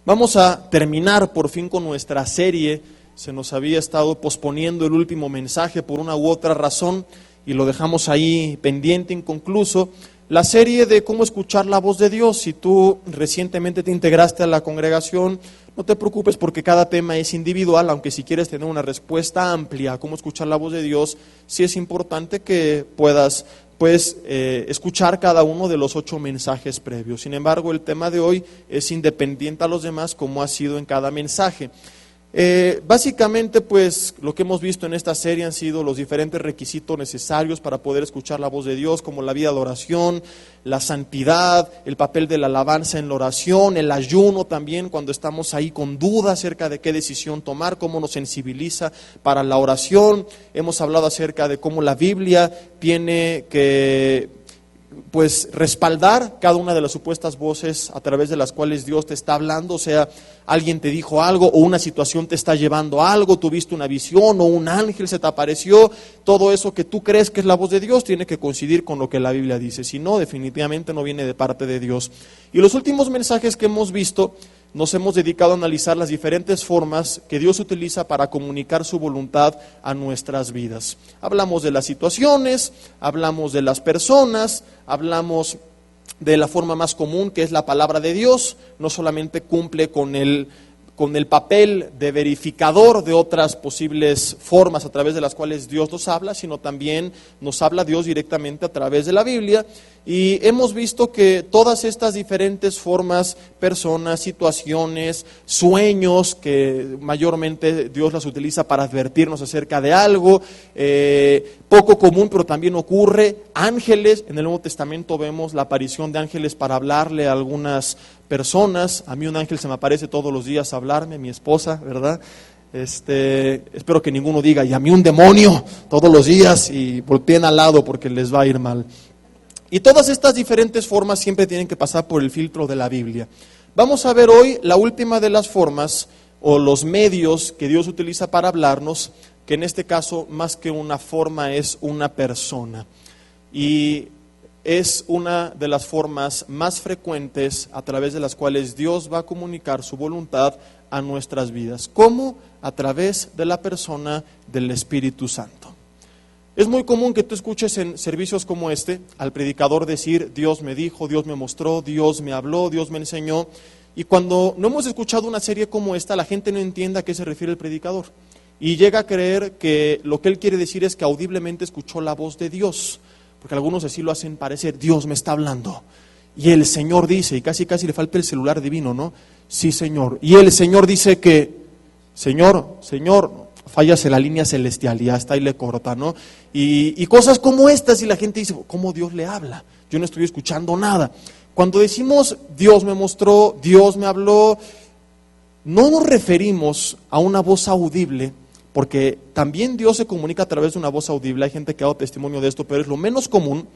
Vamos a terminar por fin con nuestra serie. Se nos había estado posponiendo el último mensaje por una u otra razón y lo dejamos ahí pendiente, inconcluso. La serie de cómo escuchar la voz de Dios. Si tú recientemente te integraste a la congregación, no te preocupes porque cada tema es individual, aunque si quieres tener una respuesta amplia a cómo escuchar la voz de Dios, sí es importante que puedas escuchar cada uno de los 8 mensajes previos. Sin embargo, el tema de hoy es independiente a los demás, como ha sido en cada mensaje. Básicamente, pues, lo que hemos visto en esta serie han sido los diferentes requisitos necesarios para poder escuchar la voz de Dios, como la vida de oración, la santidad, el papel de la alabanza en la oración, el ayuno también, cuando estamos ahí con duda acerca de qué decisión tomar, cómo nos sensibiliza para la oración. Hemos hablado acerca de cómo la Biblia tiene que respaldar cada una de las supuestas voces a través de las cuales Dios te está hablando. O sea, alguien te dijo algo o una situación te está llevando a algo, tuviste una visión o un ángel se te apareció, todo eso que tú crees que es la voz de Dios tiene que coincidir con lo que la Biblia dice, si no, definitivamente no viene de parte de Dios. Y los últimos mensajes que hemos visto, nos hemos dedicado a analizar las diferentes formas que Dios utiliza para comunicar su voluntad a nuestras vidas. Hablamos de las situaciones, hablamos de las personas, hablamos de la forma más común, que es la palabra de Dios. No solamente cumple con el papel de verificador de otras posibles formas a través de las cuales Dios nos habla, sino también nos habla Dios directamente a través de la Biblia. Y hemos visto que todas estas diferentes formas, personas, situaciones, sueños, que mayormente Dios las utiliza para advertirnos acerca de algo, poco común pero también ocurre, ángeles. En el Nuevo Testamento vemos la aparición de ángeles para hablarle a algunas personas. A mí un ángel se me aparece todos los días a hablarme, mi esposa, ¿verdad? Espero que ninguno diga, y a mí un demonio todos los días, y volteen al lado porque les va a ir mal. Y todas estas diferentes formas siempre tienen que pasar por el filtro de la Biblia. Vamos a ver hoy la última de las formas o los medios que Dios utiliza para hablarnos, que en este caso más que una forma es una persona. Y es una de las formas más frecuentes a través de las cuales Dios va a comunicar su voluntad a nuestras vidas. ¿Cómo? A través de la persona del Espíritu Santo. Es muy común que tú escuches en servicios como este al predicador decir: Dios me dijo, Dios me mostró, Dios me habló, Dios me enseñó. Y cuando no hemos escuchado una serie como esta, la gente no entiende a qué se refiere el predicador. Y llega a creer que lo que él quiere decir es que audiblemente escuchó la voz de Dios. Porque algunos así lo hacen parecer: Dios me está hablando. Y el Señor dice, y casi le falta el celular divino, ¿no? Sí, Señor. Y el Señor dice que, Señor, fállase la línea celestial, y hasta ahí le corta, ¿no? Y cosas como estas, y la gente dice: ¿cómo Dios le habla? Yo no estoy escuchando nada. Cuando decimos Dios me mostró, Dios me habló, no nos referimos a una voz audible, porque también Dios se comunica a través de una voz audible. Hay gente que ha dado testimonio de esto, pero es lo menos común.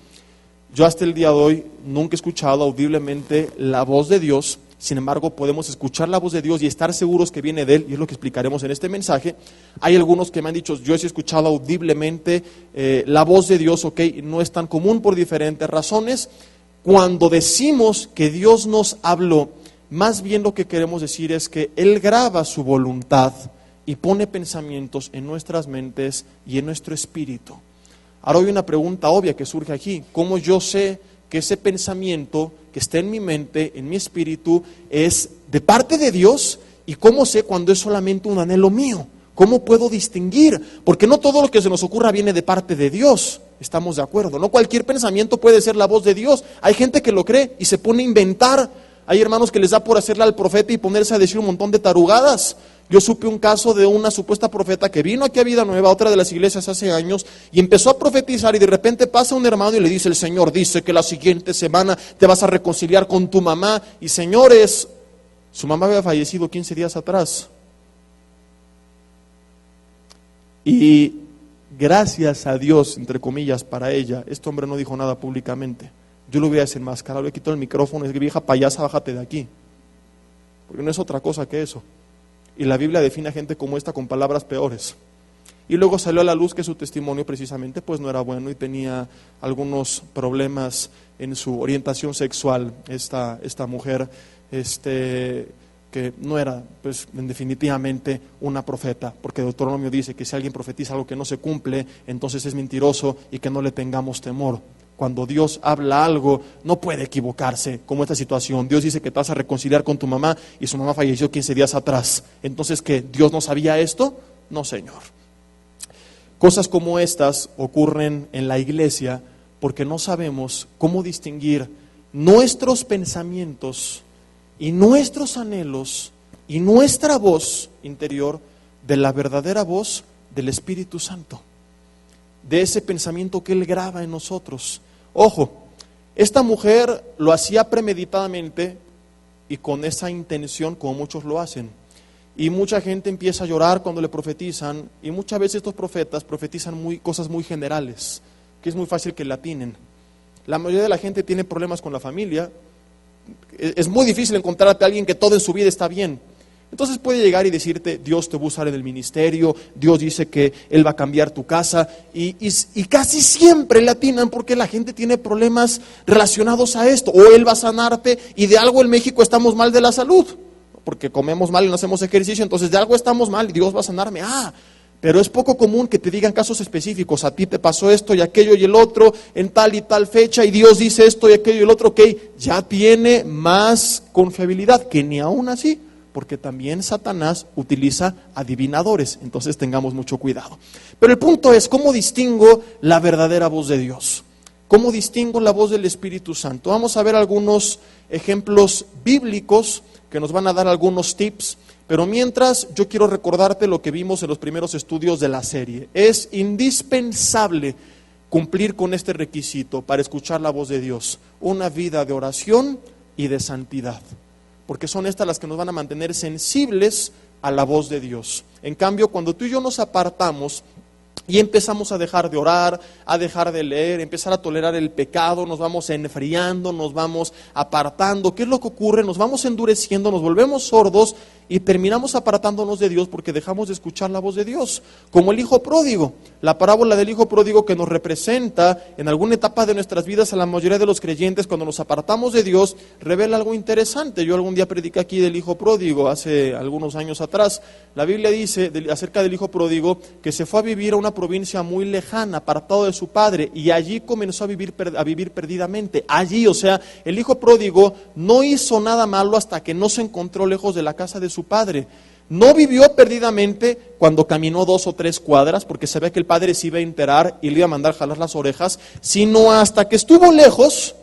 Yo hasta el día de hoy nunca he escuchado audiblemente la voz de Dios. Sin embargo, podemos escuchar la voz de Dios y estar seguros que viene de Él, y es lo que explicaremos en este mensaje. Hay algunos que me han dicho: yo he escuchado audiblemente la voz de Dios, ok, no es tan común por diferentes razones. Cuando decimos que Dios nos habló, más bien lo que queremos decir es que Él graba su voluntad y pone pensamientos en nuestras mentes y en nuestro espíritu. Ahora hay una pregunta obvia que surge aquí: ¿cómo yo sé que ese pensamiento que está en mi mente, en mi espíritu, es de parte de Dios? ¿Y cómo sé cuando es solamente un anhelo mío? ¿Cómo puedo distinguir? Porque no todo lo que se nos ocurra viene de parte de Dios, estamos de acuerdo. No cualquier pensamiento puede ser la voz de Dios. Hay gente que lo cree y se pone a inventar. Hay hermanos que les da por hacerle al profeta y ponerse a decir un montón de tarugadas. Yo supe un caso de una supuesta profeta que vino aquí a Vida Nueva, otra de las iglesias hace años, y empezó a profetizar, y de repente pasa un hermano y le dice: el Señor dice que la siguiente semana te vas a reconciliar con tu mamá. Y señores, su mamá había fallecido 15 días atrás. Y gracias a Dios, entre comillas, para ella, este hombre no dijo nada públicamente. Yo lo hubiera desenmascarado, le quitado el micrófono: es que vieja payasa, bájate de aquí. Porque no es otra cosa que eso. Y la Biblia define a gente como esta con palabras peores. Y luego salió a la luz que su testimonio precisamente pues no era bueno y tenía algunos problemas en su orientación sexual. Esta mujer que no era, pues, definitivamente una profeta, porque Deuteronomio dice que si alguien profetiza algo que no se cumple, entonces es mentiroso y que no le tengamos temor. Cuando Dios habla algo, no puede equivocarse, como esta situación. Dios dice que te vas a reconciliar con tu mamá y su mamá falleció 15 días atrás. Entonces, ¿qué? ¿Dios no sabía esto? No, Señor. Cosas como estas ocurren en la iglesia porque no sabemos cómo distinguir nuestros pensamientos y nuestros anhelos y nuestra voz interior de la verdadera voz del Espíritu Santo, de ese pensamiento que Él graba en nosotros. Ojo, esta mujer lo hacía premeditadamente y con esa intención, como muchos lo hacen. Y mucha gente empieza a llorar cuando le profetizan, y muchas veces estos profetas profetizan cosas muy generales, que es muy fácil que le atinen. La mayoría de la gente tiene problemas con la familia. Es muy difícil encontrarte a alguien que todo en su vida está bien. Entonces puede llegar y decirte, Dios te va a usar en el ministerio, Dios dice que Él va a cambiar tu casa, y casi siempre le atinan porque la gente tiene problemas relacionados a esto. O Él va a sanarte, y de algo en México estamos mal de la salud, porque comemos mal y no hacemos ejercicio, entonces de algo estamos mal y Dios va a sanarme. Pero es poco común que te digan casos específicos. A ti te pasó esto y aquello y el otro en tal y tal fecha, y Dios dice esto y aquello y el otro. Ok, ya tiene más confiabilidad, que ni aún así, porque también Satanás utiliza adivinadores. Entonces tengamos mucho cuidado. Pero el punto es, ¿cómo distingo la verdadera voz de Dios? ¿Cómo distingo la voz del Espíritu Santo? Vamos a ver algunos ejemplos bíblicos que nos van a dar algunos tips. Pero mientras, yo quiero recordarte lo que vimos en los primeros estudios de la serie. Es indispensable cumplir con este requisito para escuchar la voz de Dios: una vida de oración y de santidad, porque son estas las que nos van a mantener sensibles a la voz de Dios. En cambio, cuando tú y yo nos apartamos y empezamos a dejar de orar, a dejar de leer, empezar a tolerar el pecado, nos vamos enfriando, nos vamos apartando. ¿Qué es lo que ocurre? Nos vamos endureciendo, nos volvemos sordos y terminamos apartándonos de Dios porque dejamos de escuchar la voz de Dios. Como el hijo pródigo, la parábola del hijo pródigo que nos representa en alguna etapa de nuestras vidas a la mayoría de los creyentes, cuando nos apartamos de Dios, revela algo interesante. Yo algún día prediqué aquí del hijo pródigo, hace algunos años atrás. La Biblia dice acerca del hijo pródigo que se fue a vivir a una provincia muy lejana, apartado de su padre, y allí comenzó a vivir perdidamente. Allí, o sea, el hijo pródigo no hizo nada malo hasta que no se encontró lejos de la casa de su padre. No vivió perdidamente cuando caminó 2 o 3 cuadras, porque sabía que el padre se iba a enterar y le iba a mandar jalar las orejas, sino hasta que estuvo lejos,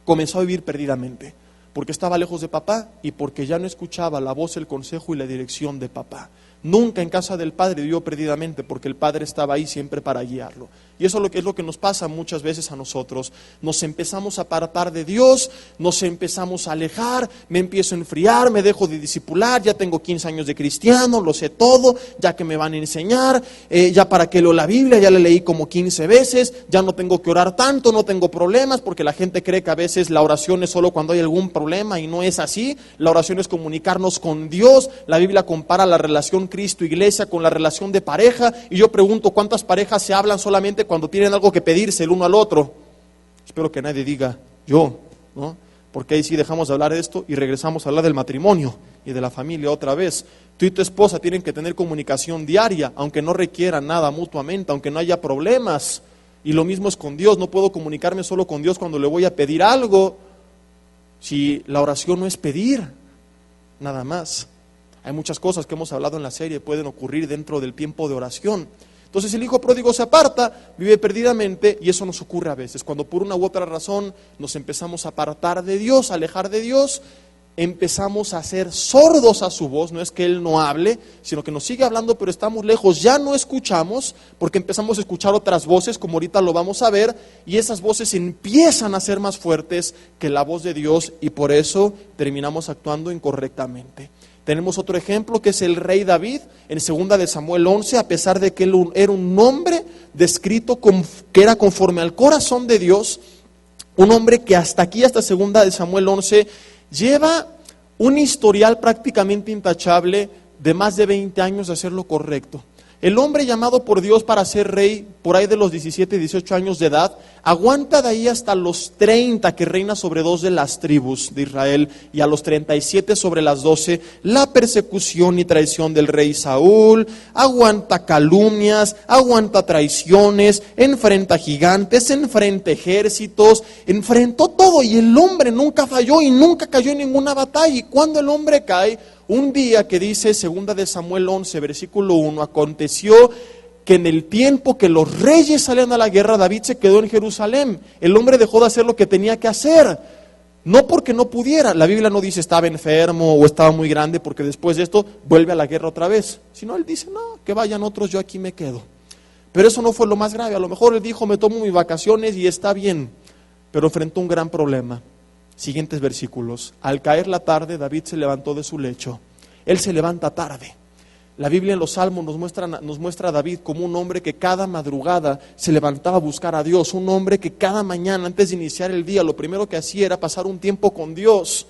comenzó a vivir perdidamente, porque estaba lejos de papá y porque ya no escuchaba la voz, el consejo y la dirección de papá. Nunca en casa del padre vivió perdidamente, porque el padre estaba ahí siempre para guiarlo. Y eso es lo que nos pasa muchas veces a nosotros. Nos empezamos a apartar de Dios, nos empezamos a alejar, me empiezo a enfriar, me dejo de discipular, ya tengo 15 años de cristiano, lo sé todo, ya que me van a enseñar, ya para qué leo la Biblia, ya la leí como 15 veces, ya no tengo que orar tanto, no tengo problemas, porque la gente cree que a veces la oración es solo cuando hay algún problema, y no es así. La oración es comunicarnos con Dios. La Biblia compara la relación Cristo-Iglesia con la relación de pareja, y yo pregunto, ¿cuántas parejas se hablan solamente cuando tienen algo que pedirse el uno al otro? Espero que nadie diga yo, ¿no? Porque ahí sí dejamos de hablar de esto y regresamos a hablar del matrimonio y de la familia otra vez. Tú y tu esposa tienen que tener comunicación diaria, aunque no requieran nada mutuamente, aunque no haya problemas. Y lo mismo es con Dios. No puedo comunicarme solo con Dios cuando le voy a pedir algo, si la oración no es pedir nada más. Hay muchas cosas que hemos hablado en la serie, pueden ocurrir dentro del tiempo de oración. Entonces el hijo pródigo se aparta, vive perdidamente, y eso nos ocurre a veces. Cuando por una u otra razón nos empezamos a apartar de Dios, a alejar de Dios, empezamos a ser sordos a su voz. No es que Él no hable, sino que nos sigue hablando, pero estamos lejos, ya no escuchamos, porque empezamos a escuchar otras voces, como ahorita lo vamos a ver, y esas voces empiezan a ser más fuertes que la voz de Dios, y por eso terminamos actuando incorrectamente. Tenemos otro ejemplo que es el rey David, en 2 de Samuel 11, a pesar de que él era un hombre descrito que era conforme al corazón de Dios, un hombre que hasta aquí, hasta 2 de Samuel 11, lleva un historial prácticamente intachable de más de 20 años de hacer lo correcto. El hombre llamado por Dios para ser rey por ahí de los 17, 18 años de edad, aguanta de ahí hasta los 30 que reina sobre 2 de las tribus de Israel y a los 37 sobre las 12 la persecución y traición del rey Saúl, aguanta calumnias, aguanta traiciones, enfrenta gigantes, enfrenta ejércitos, enfrentó todo y el hombre nunca falló y nunca cayó en ninguna batalla. Y cuando el hombre cae, un día que dice 2 de Samuel 11, versículo 1, aconteció que en el tiempo que los reyes salían a la guerra, David se quedó en Jerusalén. El hombre dejó de hacer lo que tenía que hacer, no porque no pudiera. La Biblia no dice estaba enfermo o estaba muy grande, porque después de esto vuelve a la guerra otra vez. Sino él dice, no, que vayan otros, yo aquí me quedo. Pero eso no fue lo más grave. A lo mejor él dijo, me tomo mis vacaciones y está bien. Pero enfrentó un gran problema. Siguientes versículos. Al caer la tarde, David se levantó de su lecho. Él se levanta tarde. La Biblia en los Salmos nos muestra a David como un hombre que cada madrugada se levantaba a buscar a Dios. Un hombre que cada mañana, antes de iniciar el día, lo primero que hacía era pasar un tiempo con Dios.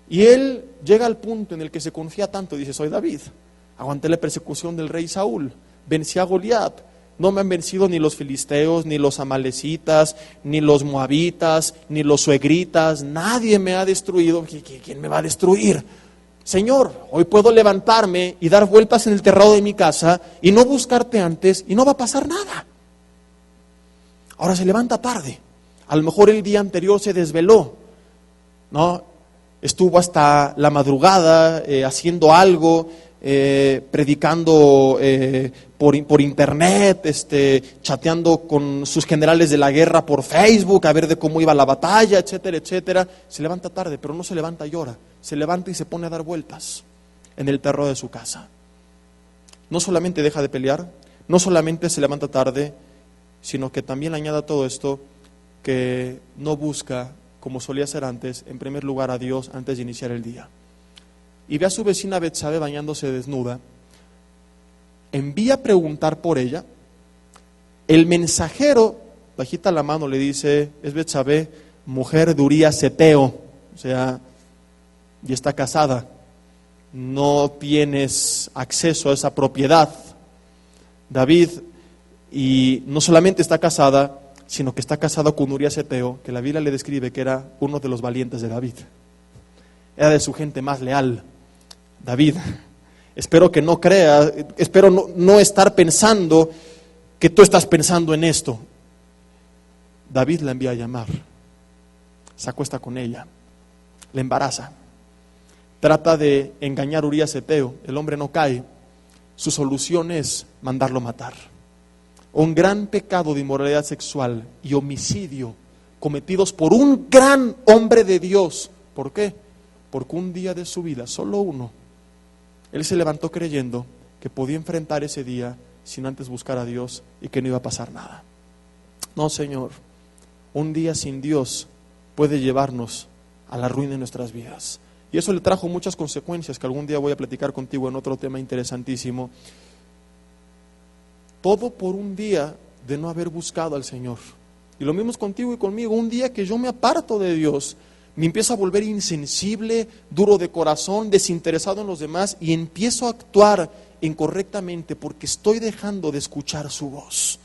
Y él llega al punto en el que se confía tanto. Dice, soy David. Aguanté la persecución del rey Saúl. Vencí a Goliat. No me han vencido ni los filisteos, ni los amalecitas, ni los moabitas, ni los suegritas. Nadie me ha destruido. ¿Quién me va a destruir? Señor, hoy puedo levantarme y dar vueltas en el terrado de mi casa y no buscarte antes y no va a pasar nada. Ahora se levanta tarde. A lo mejor el día anterior se desveló, ¿no? Estuvo hasta la madrugada haciendo algo, predicando por internet, chateando con sus generales de la guerra por Facebook, a ver de cómo iba la batalla, etcétera, etcétera. Se levanta tarde, pero no se levanta y llora. Se levanta y se pone a dar vueltas en el terreno de su casa. No solamente deja de pelear, no solamente se levanta tarde, sino que también añade a todo esto que no busca, como solía hacer antes, en primer lugar a Dios antes de iniciar el día. Y ve a su vecina Betsabé bañándose desnuda, envía a preguntar por ella. El mensajero, bajita la mano, le dice, es Betsabé, mujer de Urías Heteo, o sea, y está casada, no tienes acceso a esa propiedad. David, y no solamente está casada, sino que está casado con Urías Heteo, que la Biblia le describe que era uno de los valientes de David. Era de su gente más leal. David, espero que no creas, espero no estar pensando que tú estás pensando en esto. David la envía a llamar, se acuesta con ella, la embaraza, trata de engañar a Urías Heteo, el hombre no cae, su solución es mandarlo matar. Un gran pecado de inmoralidad sexual y homicidio cometidos por un gran hombre de Dios. ¿Por qué? Porque un día de su vida, solo uno, él se levantó creyendo que podía enfrentar ese día sin antes buscar a Dios y que no iba a pasar nada. No, Señor, un día sin Dios puede llevarnos a la ruina de nuestras vidas. Y eso le trajo muchas consecuencias que algún día voy a platicar contigo en otro tema interesantísimo. Todo por un día de no haber buscado al Señor. Y lo mismo es contigo y conmigo. Un día que yo me aparto de Dios, me empiezo a volver insensible, duro de corazón, desinteresado en los demás y empiezo a actuar incorrectamente porque estoy dejando de escuchar su voz.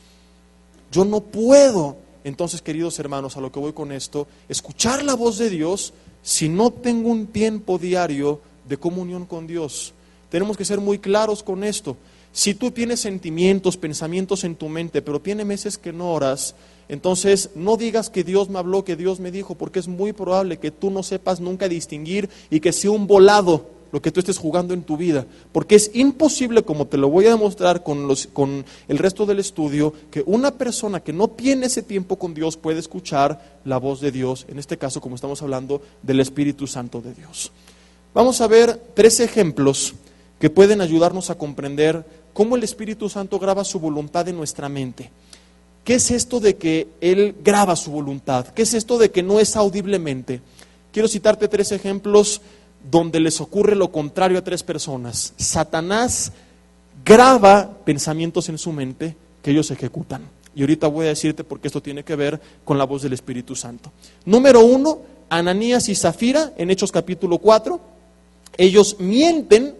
Yo no puedo, entonces, queridos hermanos, a lo que voy con esto, escuchar la voz de Dios si no tengo un tiempo diario de comunión con Dios. Tenemos que ser muy claros con esto. Si tú tienes sentimientos, pensamientos en tu mente, pero tiene meses que no oras, entonces no digas que Dios me habló, que Dios me dijo, porque es muy probable que tú no sepas nunca distinguir y que sea un volado lo que tú estés jugando en tu vida, porque es imposible, como te lo voy a demostrar con el resto del estudio, que una persona que no tiene ese tiempo con Dios puede escuchar la voz de Dios, en este caso como estamos hablando del Espíritu Santo de Dios. Vamos a ver 3 ejemplos que pueden ayudarnos a comprender cómo el Espíritu Santo graba su voluntad en nuestra mente. ¿Qué es esto de que Él graba su voluntad? ¿Qué es esto de que no es audiblemente? Quiero citarte 3 ejemplos donde les ocurre lo contrario a 3 personas. Satanás graba pensamientos en su mente que ellos ejecutan. Y ahorita voy a decirte porque esto tiene que ver con la voz del Espíritu Santo. Número 1, Ananías y Zafira, en Hechos capítulo 4. Ellos mienten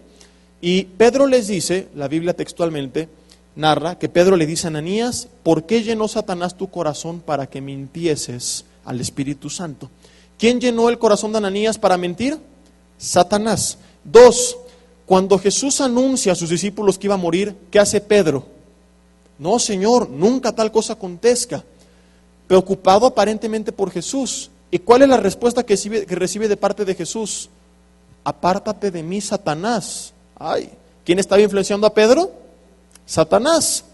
y Pedro les dice, la Biblia textualmente, narra que Pedro le dice a Ananías: ¿por qué llenó Satanás tu corazón para que mintieses al Espíritu Santo? ¿Quién llenó el corazón de Ananías para mentir? Satanás. 2, cuando Jesús anuncia a sus discípulos que iba a morir, ¿qué hace Pedro? No, Señor, nunca tal cosa acontezca. Preocupado aparentemente por Jesús. ¿Y cuál es la respuesta que recibe de parte de Jesús? Apártate de mí, Satanás. Ay, ¿quién estaba influenciando a Pedro? Satanás.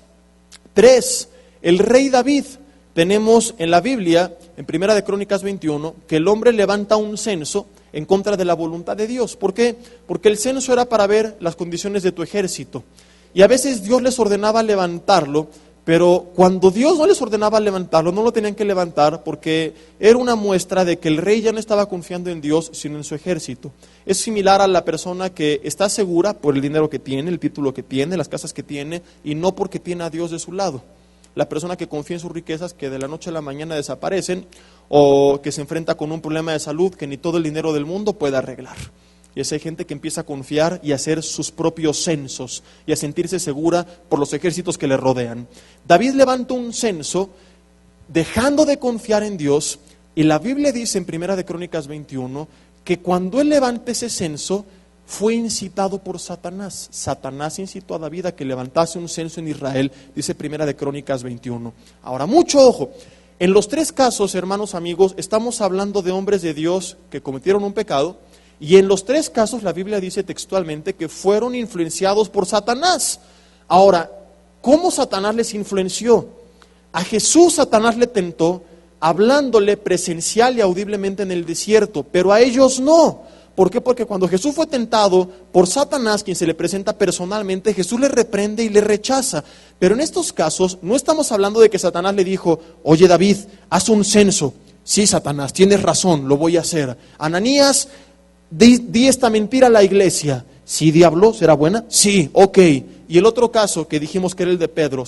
3, el rey David. Tenemos en la Biblia, en Primera de Crónicas 21, que el hombre levanta un censo en contra de la voluntad de Dios. ¿Por qué? Porque el censo era para ver las condiciones de tu ejército. Y a veces Dios les ordenaba levantarlo, pero cuando Dios no les ordenaba levantarlo, no lo tenían que levantar porque era una muestra de que el rey ya no estaba confiando en Dios, sino en su ejército. Es similar a la persona que está segura por el dinero que tiene, el título que tiene, las casas que tiene, y no porque tiene a Dios de su lado. La persona que confía en sus riquezas que de la noche a la mañana desaparecen, o que se enfrenta con un problema de salud que ni todo el dinero del mundo puede arreglar. Y esa hay gente que empieza a confiar y a hacer sus propios censos y a sentirse segura por los ejércitos que le rodean. David levanta un censo dejando de confiar en Dios, y la Biblia dice en Primera de Crónicas 21 que cuando él levanta ese censo fue incitado por Satanás. Satanás incitó a David a que levantase un censo en Israel, dice Primera de Crónicas 21. Ahora, mucho ojo, en los 3 casos, hermanos amigos, estamos hablando de hombres de Dios que cometieron un pecado, y en los 3 casos la Biblia dice textualmente que fueron influenciados por Satanás. Ahora, ¿cómo Satanás les influenció? A Jesús Satanás le tentó hablándole presencial y audiblemente en el desierto, pero a ellos no. ¿Por qué? Porque cuando Jesús fue tentado por Satanás, quien se le presenta personalmente, Jesús le reprende y le rechaza. Pero en estos casos no estamos hablando de que Satanás le dijo: oye David, haz un censo. Sí, Satanás, tienes razón, lo voy a hacer. Ananías, di esta mentira a la iglesia. Sí, diablo, ¿será buena? Sí, ok. Y el otro caso que dijimos que era el de Pedro: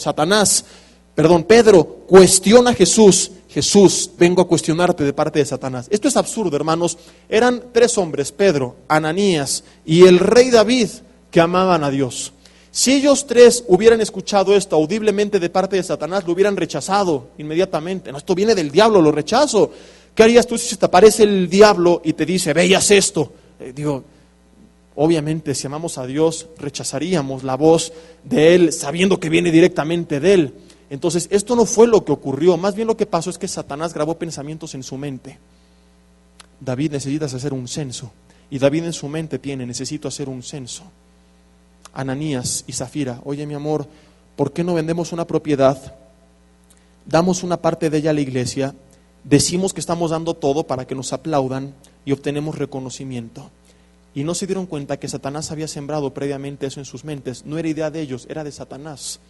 Pedro, cuestiona a Jesús. Jesús, vengo a cuestionarte de parte de Satanás. Esto es absurdo, hermanos. Eran 3 hombres, Pedro, Ananías y el rey David, que amaban a Dios. Si ellos 3 hubieran escuchado esto audiblemente de parte de Satanás, lo hubieran rechazado inmediatamente. No, esto viene del diablo, lo rechazo. ¿Qué harías tú si te aparece el diablo y te dice: ve y haz esto? Obviamente, si amamos a Dios, rechazaríamos la voz de Él, sabiendo que viene directamente de Él. Entonces, esto no fue lo que ocurrió. Más bien lo que pasó es que Satanás grabó pensamientos en su mente. David, necesitas hacer un censo. Y David en su mente tiene: necesito hacer un censo. Ananías y Zafira: oye mi amor, ¿por qué no vendemos una propiedad? Damos una parte de ella a la iglesia, decimos que estamos dando todo para que nos aplaudan y obtenemos reconocimiento. Y no se dieron cuenta que Satanás había sembrado previamente eso en sus mentes. No era idea de ellos, era de Satanás.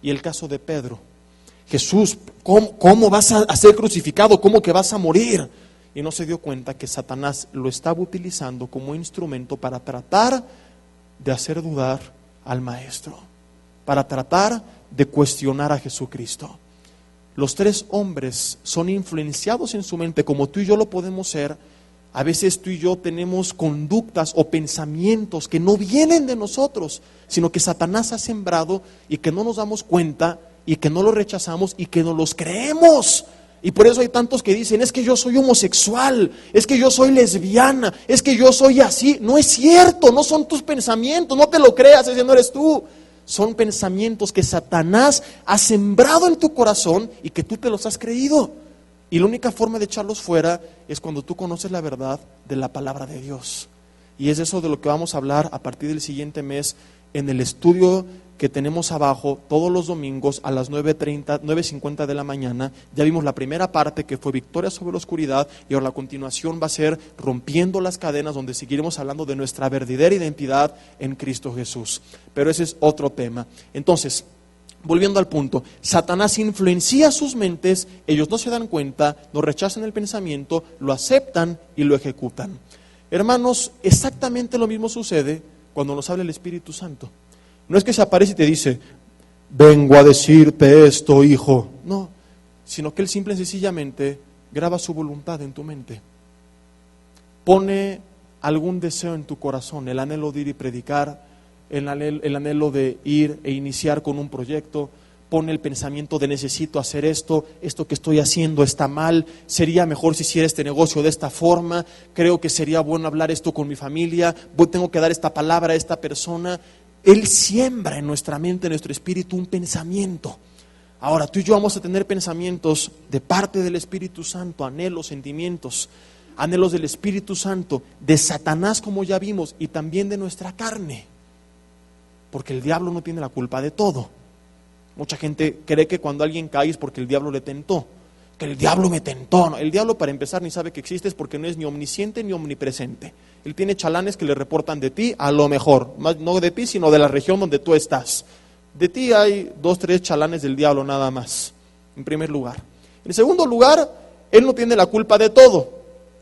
Y el caso de Pedro: Jesús, ¿cómo vas a ser crucificado? ¿Cómo que vas a morir? Y no se dio cuenta que Satanás lo estaba utilizando como instrumento para tratar de hacer dudar al maestro, para tratar de cuestionar a Jesucristo. Los 3 hombres son influenciados en su mente, como tú y yo lo podemos ser. A veces tú y yo tenemos conductas o pensamientos que no vienen de nosotros, sino que Satanás ha sembrado y que no nos damos cuenta y que no los rechazamos y que no los creemos. Y por eso hay tantos que dicen: es que yo soy homosexual, es que yo soy lesbiana, es que yo soy así. No es cierto, no son tus pensamientos, no te lo creas, ese no eres tú. Son pensamientos que Satanás ha sembrado en tu corazón y que tú te los has creído. Y la única forma de echarlos fuera es cuando tú conoces la verdad de la palabra de Dios. Y es eso de lo que vamos a hablar a partir del siguiente mes en el estudio que tenemos abajo todos los domingos a las 9:50 de la mañana. Ya vimos la primera parte, que fue victoria sobre la oscuridad, y ahora la continuación va a ser rompiendo las cadenas, donde seguiremos hablando de nuestra verdadera identidad en Cristo Jesús. Pero ese es otro tema. Entonces, volviendo al punto, Satanás influencia sus mentes, ellos no se dan cuenta, no rechazan el pensamiento, lo aceptan y lo ejecutan. Hermanos, exactamente lo mismo sucede cuando nos habla el Espíritu Santo. No es que se aparece y te dice: vengo a decirte esto, hijo. No, sino que Él simple y sencillamente graba su voluntad en tu mente. Pone algún deseo en tu corazón, el anhelo de ir y predicar, el anhelo de ir e iniciar con un proyecto. Pone el pensamiento de necesito hacer esto que estoy haciendo está mal, sería mejor si hiciera este negocio de esta forma, creo que sería bueno hablar esto con mi familia, tengo que dar esta palabra a esta persona. Él siembra en nuestra mente, en nuestro espíritu, un pensamiento. Ahora, tú y yo vamos a tener pensamientos de parte del Espíritu Santo, anhelos, sentimientos, anhelos del Espíritu Santo, de Satanás, como ya vimos, y también de nuestra carne, porque el diablo no tiene la culpa de todo. Mucha gente cree que cuando alguien cae es porque el diablo le tentó, que el diablo me tentó. No, el diablo, para empezar, ni sabe que existes, porque no es ni omnisciente ni omnipresente. Él tiene chalanes que le reportan de ti, a lo mejor, más no de ti, sino de la región donde tú estás. De ti hay 2, 3 chalanes del diablo nada más, en primer lugar. En segundo lugar, él no tiene la culpa de todo.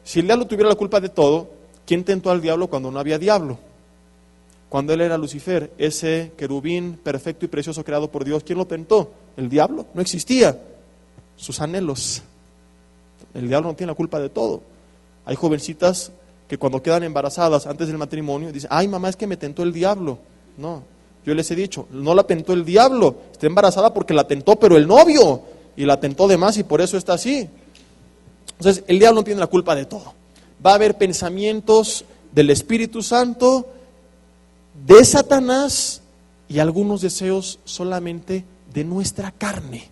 Si el diablo tuviera la culpa de todo, ¿quién tentó al diablo cuando no había diablo? Cuando él era Lucifer, ese querubín perfecto y precioso creado por Dios, ¿quién lo tentó? El diablo, no existía. Sus anhelos. El diablo no tiene la culpa de todo. Hay jovencitas que cuando quedan embarazadas antes del matrimonio dicen, ay mamá, es que me tentó el diablo. No, yo les he dicho, no la tentó el diablo, está embarazada porque la tentó pero el novio, y la tentó de más y por eso está así. Entonces el diablo no tiene la culpa de todo. Va a haber pensamientos del Espíritu Santo, de Satanás, y algunos deseos solamente de nuestra carne.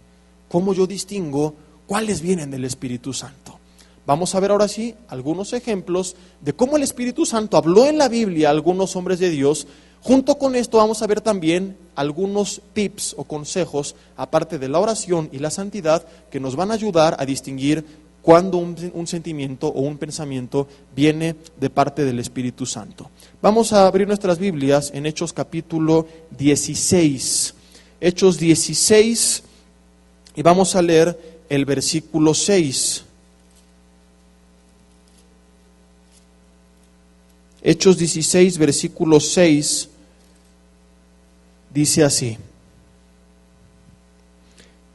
¿Cómo yo distingo cuáles vienen del Espíritu Santo? Vamos a ver ahora sí algunos ejemplos de cómo el Espíritu Santo habló en la Biblia a algunos hombres de Dios. Junto con esto vamos a ver también algunos tips o consejos, aparte de la oración y la santidad, que nos van a ayudar a distinguir cuando un sentimiento o un pensamiento viene de parte del Espíritu Santo. Vamos a abrir nuestras Biblias en Hechos capítulo 16. Hechos 16, y vamos a leer el versículo 6. Hechos 16, versículo 6, dice así.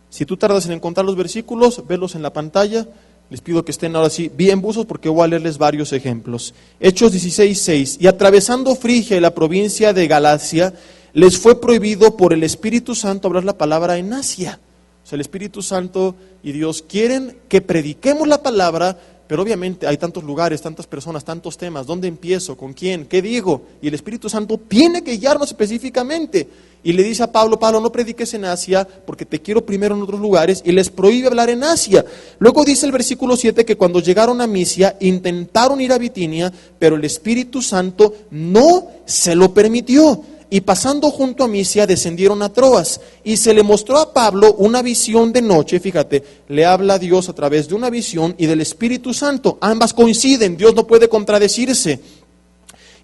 Si tú tardas en encontrar los versículos, velos en la pantalla. Les pido que estén ahora sí bien buzos porque voy a leerles varios ejemplos. Hechos 16, 6. Y atravesando Frigia y la provincia de Galacia, les fue prohibido por el Espíritu Santo hablar la palabra en Asia. O sea, el Espíritu Santo y Dios quieren que prediquemos la palabra, pero obviamente hay tantos lugares, tantas personas, tantos temas. ¿Dónde empiezo? ¿Con quién? ¿Qué digo? Y el Espíritu Santo tiene que guiarnos específicamente. Y le dice a Pablo, no prediques en Asia porque te quiero primero en otros lugares, y les prohíbe hablar en Asia. Luego dice el versículo 7 que cuando llegaron a Misia intentaron ir a Bitinia, pero el Espíritu Santo no se lo permitió. Y pasando junto a Misia descendieron a Troas, y se le mostró a Pablo una visión de noche. Fíjate, le habla a Dios a través de una visión y del Espíritu Santo. Ambas coinciden, Dios no puede contradecirse.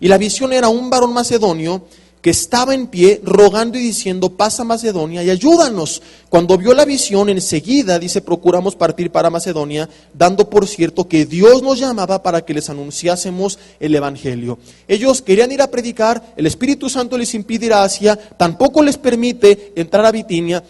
Y la visión era un varón macedonio que estaba en pie rogando y diciendo, pasa a Macedonia y ayúdanos. Cuando vio la visión, enseguida, dice, procuramos partir para Macedonia, dando por cierto que Dios nos llamaba para que les anunciásemos el Evangelio. Ellos querían ir a predicar, el Espíritu Santo les impide ir a Asia, tampoco les permite entrar a Bitinia.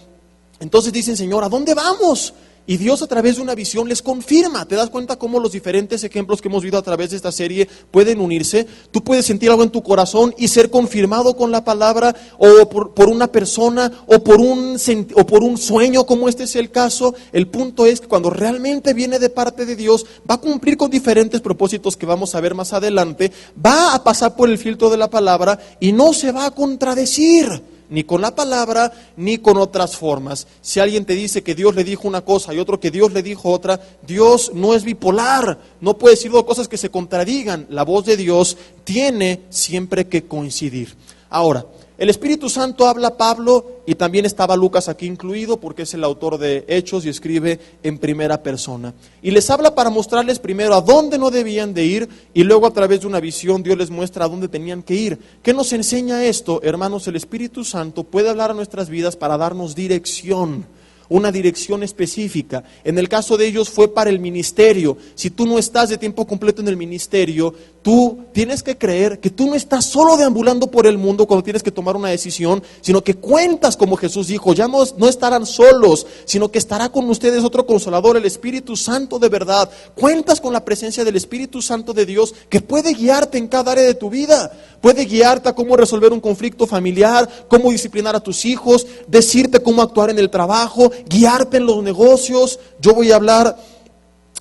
Entonces dicen, Señor, ¿a dónde vamos? Y Dios a través de una visión les confirma. ¿Te das cuenta cómo los diferentes ejemplos que hemos visto a través de esta serie pueden unirse? Tú puedes sentir algo en tu corazón y ser confirmado con la palabra, o por una persona, o por un sueño, como este es el caso. El punto es que cuando realmente viene de parte de Dios, va a cumplir con diferentes propósitos que vamos a ver más adelante, va a pasar por el filtro de la palabra y no se va a contradecir, ni con la palabra, ni con otras formas. Si alguien te dice que Dios le dijo una cosa y otro que Dios le dijo otra, Dios no es bipolar, no puede decir dos cosas que se contradigan. La voz de Dios tiene siempre que coincidir. Ahora, el Espíritu Santo habla a Pablo, y también estaba Lucas aquí incluido porque es el autor de Hechos y escribe en primera persona. Y les habla para mostrarles primero a dónde no debían de ir, y luego a través de una visión Dios les muestra a dónde tenían que ir. ¿Qué nos enseña esto? Hermanos, el Espíritu Santo puede hablar a nuestras vidas para darnos dirección. una dirección específica. En el caso de ellos fue para el ministerio. Si tú no estás de tiempo completo en el ministerio, tú tienes que creer que tú no estás solo deambulando por el mundo cuando tienes que tomar una decisión, sino que cuentas, como Jesús dijo, ya no estarán solos, sino que estará con ustedes otro consolador, el Espíritu Santo de verdad. Cuentas con la presencia del Espíritu Santo de Dios, que puede guiarte en cada área de tu vida. Puede guiarte a cómo resolver un conflicto familiar, cómo disciplinar a tus hijos, decirte cómo actuar en el trabajo, guiarte en los negocios. Yo voy a hablar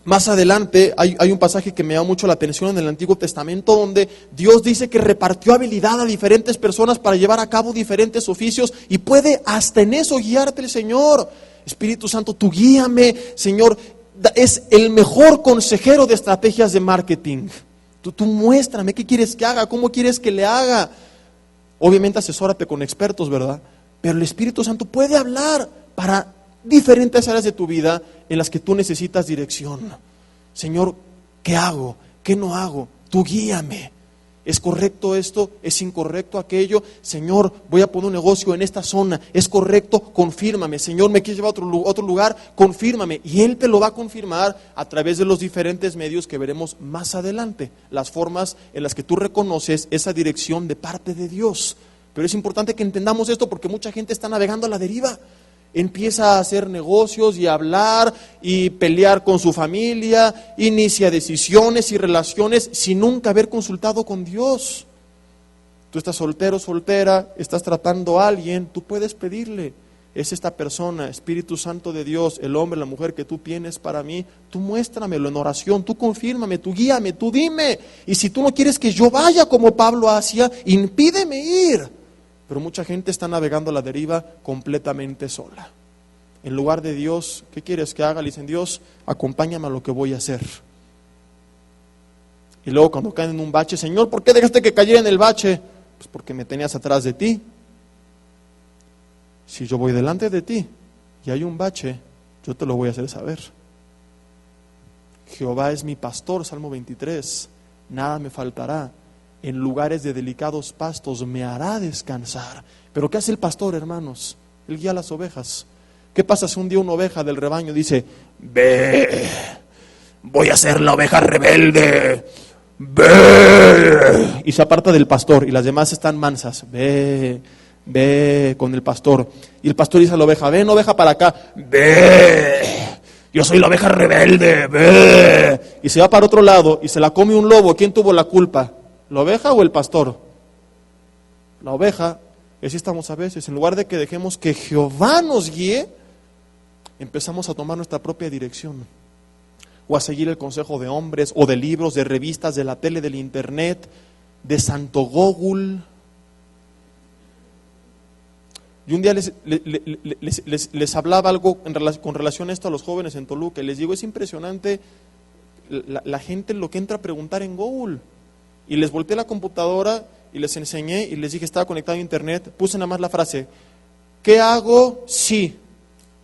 más adelante, hay un pasaje que me llama mucho la atención en el Antiguo Testamento, donde Dios dice que repartió habilidad a diferentes personas para llevar a cabo diferentes oficios, y puede hasta en eso guiarte el Señor. Espíritu Santo, tú guíame, Señor. Es el mejor consejero de estrategias de marketing. Tú muéstrame qué quieres que haga, cómo quieres que le haga. Obviamente asesórate con expertos, ¿verdad? Pero el Espíritu Santo puede hablar para diferentes áreas de tu vida en las que tú necesitas dirección. Señor, ¿qué hago? ¿Qué no hago? Tú guíame. ¿Es correcto esto? ¿Es incorrecto aquello? Señor, voy a poner un negocio en esta zona. ¿Es correcto? Confírmame. Señor, ¿me quieres llevar a otro lugar? Confírmame. Y Él te lo va a confirmar a través de los diferentes medios que veremos más adelante. Las formas en las que tú reconoces esa dirección de parte de Dios. Pero es importante que entendamos esto, porque mucha gente está navegando a la deriva. Empieza a hacer negocios y a hablar y pelear con su familia, inicia decisiones y relaciones sin nunca haber consultado con Dios. Tú estás soltero, soltera, estás tratando a alguien, tú puedes pedirle: es esta persona, Espíritu Santo de Dios, el hombre, la mujer que tú tienes para mí, tú muéstramelo en oración, tú confírmame, tú guíame, tú dime. Y si tú no quieres que yo vaya como Pablo hacía, impídeme ir. Pero mucha gente está navegando a la deriva completamente sola. En lugar de Dios, ¿qué quieres que haga? Le dicen: Dios, acompáñame a lo que voy a hacer. Y luego cuando caen en un bache: Señor, ¿por qué dejaste que cayera en el bache? Pues porque me tenías atrás de ti. Si yo voy delante de ti y hay un bache, yo te lo voy a hacer saber. Jehová es mi pastor, Salmo 23, nada me faltará. En lugares de delicados pastos me hará descansar. Pero ¿qué hace el pastor, hermanos? Él guía a las ovejas. ¿Qué pasa si un día una oveja del rebaño dice: ve, voy a ser la oveja rebelde, ve, y se aparta del pastor y las demás están mansas? Ve con el pastor. Y el pastor dice a la oveja: ven, oveja, para acá, ve, yo soy la oveja rebelde, ve. Y se va para otro lado y se la come un lobo. ¿Quién tuvo la culpa? ¿La oveja o el pastor? La oveja. Y así estamos a veces. En lugar de que dejemos que Jehová nos guíe, empezamos a tomar nuestra propia dirección, o a seguir el consejo de hombres, o de libros, de revistas, de la tele, del internet, de Santo Google. Y un día les hablaba algo con relación a esto a los jóvenes en Toluca, y les digo: es impresionante la gente lo que entra a preguntar en Google. Y les volteé la computadora y les enseñé y les dije: estaba conectado a internet, puse nada más la frase: ¿qué hago si?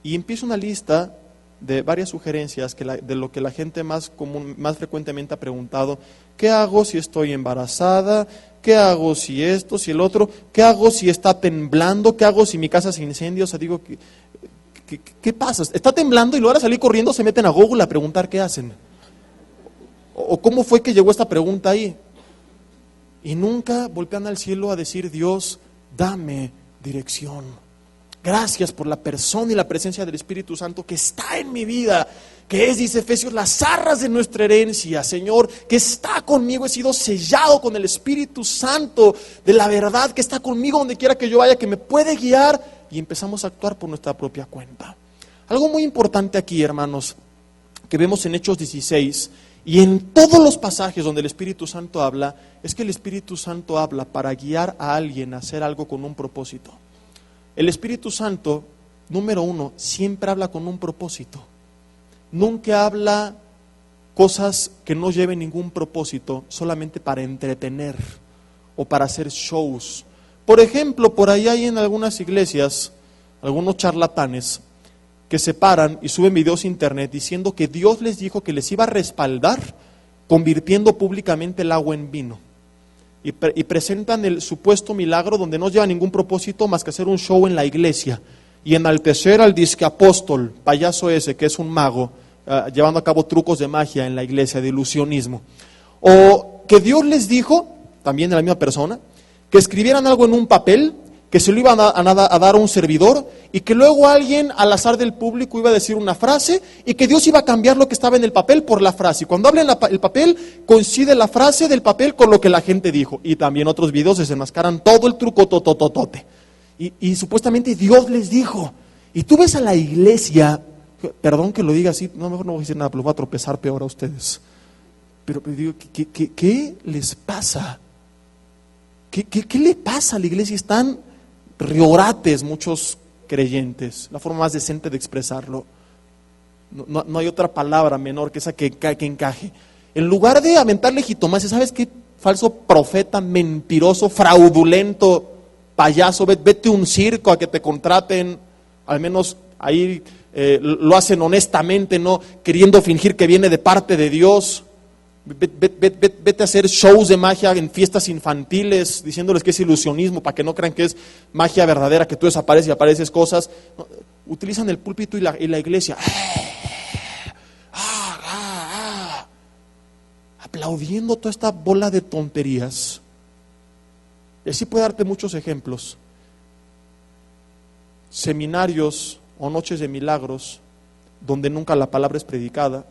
Y empiezo una lista de varias sugerencias de lo que la gente más frecuentemente ha preguntado. ¿Qué hago si estoy embarazada? ¿Qué hago si esto, si el otro? ¿Qué hago si está temblando? ¿Qué hago si mi casa se incendia? O sea, digo, ¿qué pasa? Está temblando y luego de salir corriendo se meten a Google a preguntar qué hacen. ¿O cómo fue que llegó esta pregunta ahí? Y nunca voltean al cielo a decir: Dios, dame dirección. Gracias por la persona y la presencia del Espíritu Santo que está en mi vida, que es, dice Efesios, las arras de nuestra herencia, Señor, que está conmigo. He sido sellado con el Espíritu Santo de la verdad, que está conmigo donde quiera que yo vaya, que me puede guiar, y empezamos a actuar por nuestra propia cuenta. Algo muy importante aquí, hermanos, que vemos en Hechos 16, y en todos los pasajes donde el Espíritu Santo habla, es que el Espíritu Santo habla para guiar a alguien a hacer algo con un propósito. El Espíritu Santo, número uno, siempre habla con un propósito. Nunca habla cosas que no lleven ningún propósito, solamente para entretener o para hacer shows. Por ejemplo, por ahí hay en algunas iglesias algunos charlatanes que se paran y suben videos a internet diciendo que Dios les dijo que les iba a respaldar convirtiendo públicamente el agua en vino. Y presentan el supuesto milagro donde no lleva ningún propósito más que hacer un show en la iglesia. y enaltecer al disque apóstol, payaso ese que es un mago, llevando a cabo trucos de magia en la iglesia, de ilusionismo. O que Dios les dijo, también de la misma persona, que escribieran algo en un papel, que se lo iban a dar a un servidor, y que luego alguien al azar del público iba a decir una frase, y que Dios iba a cambiar lo que estaba en el papel por la frase. Y cuando hablen el papel, coincide la frase del papel con lo que la gente dijo. Y también otros videos desenmascaran todo el truco totototote. Y supuestamente Dios les dijo. Y tú ves a la iglesia, perdón que lo diga así, no, mejor no voy a decir nada, pero voy a tropezar peor a ustedes. Pero digo, ¿qué les pasa? ¿Qué le pasa a la iglesia? Están riorates muchos creyentes, la forma más decente de expresarlo. No hay otra palabra menor que esa que encaje. En lugar de aventarle jitomates, ¿sabes qué? Falso profeta, mentiroso, fraudulento, payaso, vete a un circo a que te contraten, al menos ahí lo hacen honestamente, no queriendo fingir que viene de parte de Dios. Vete a hacer shows de magia en fiestas infantiles, diciéndoles que es ilusionismo, para que no crean que es magia verdadera, que tú desapareces y apareces cosas. No, utilizan el púlpito y la iglesia, aplaudiendo toda esta bola de tonterías. Y así puede darte muchos ejemplos. Seminarios o noches de milagros donde nunca la palabra es predicada.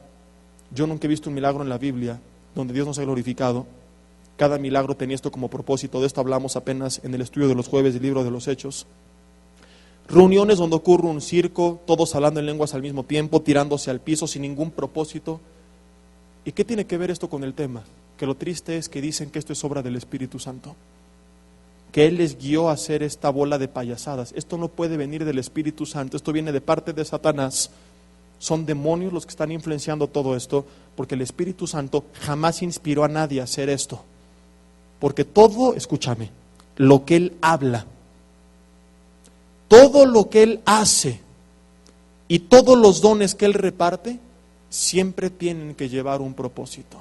Yo nunca he visto un milagro en la Biblia donde Dios no se ha glorificado. Cada milagro tenía esto como propósito. De esto hablamos apenas en el estudio de los jueves del libro de los Hechos. Reuniones donde ocurre un circo, todos hablando en lenguas al mismo tiempo, tirándose al piso sin ningún propósito. ¿Y qué tiene que ver esto con el tema? Que lo triste es que dicen que esto es obra del Espíritu Santo, que Él les guió a hacer esta bola de payasadas. Esto no puede venir del Espíritu Santo, esto viene de parte de Satanás. Son demonios los que están influenciando todo esto, porque el Espíritu Santo jamás inspiró a nadie a hacer esto. Porque todo, escúchame, lo que Él habla, todo lo que Él hace y todos los dones que Él reparte, siempre tienen que llevar un propósito.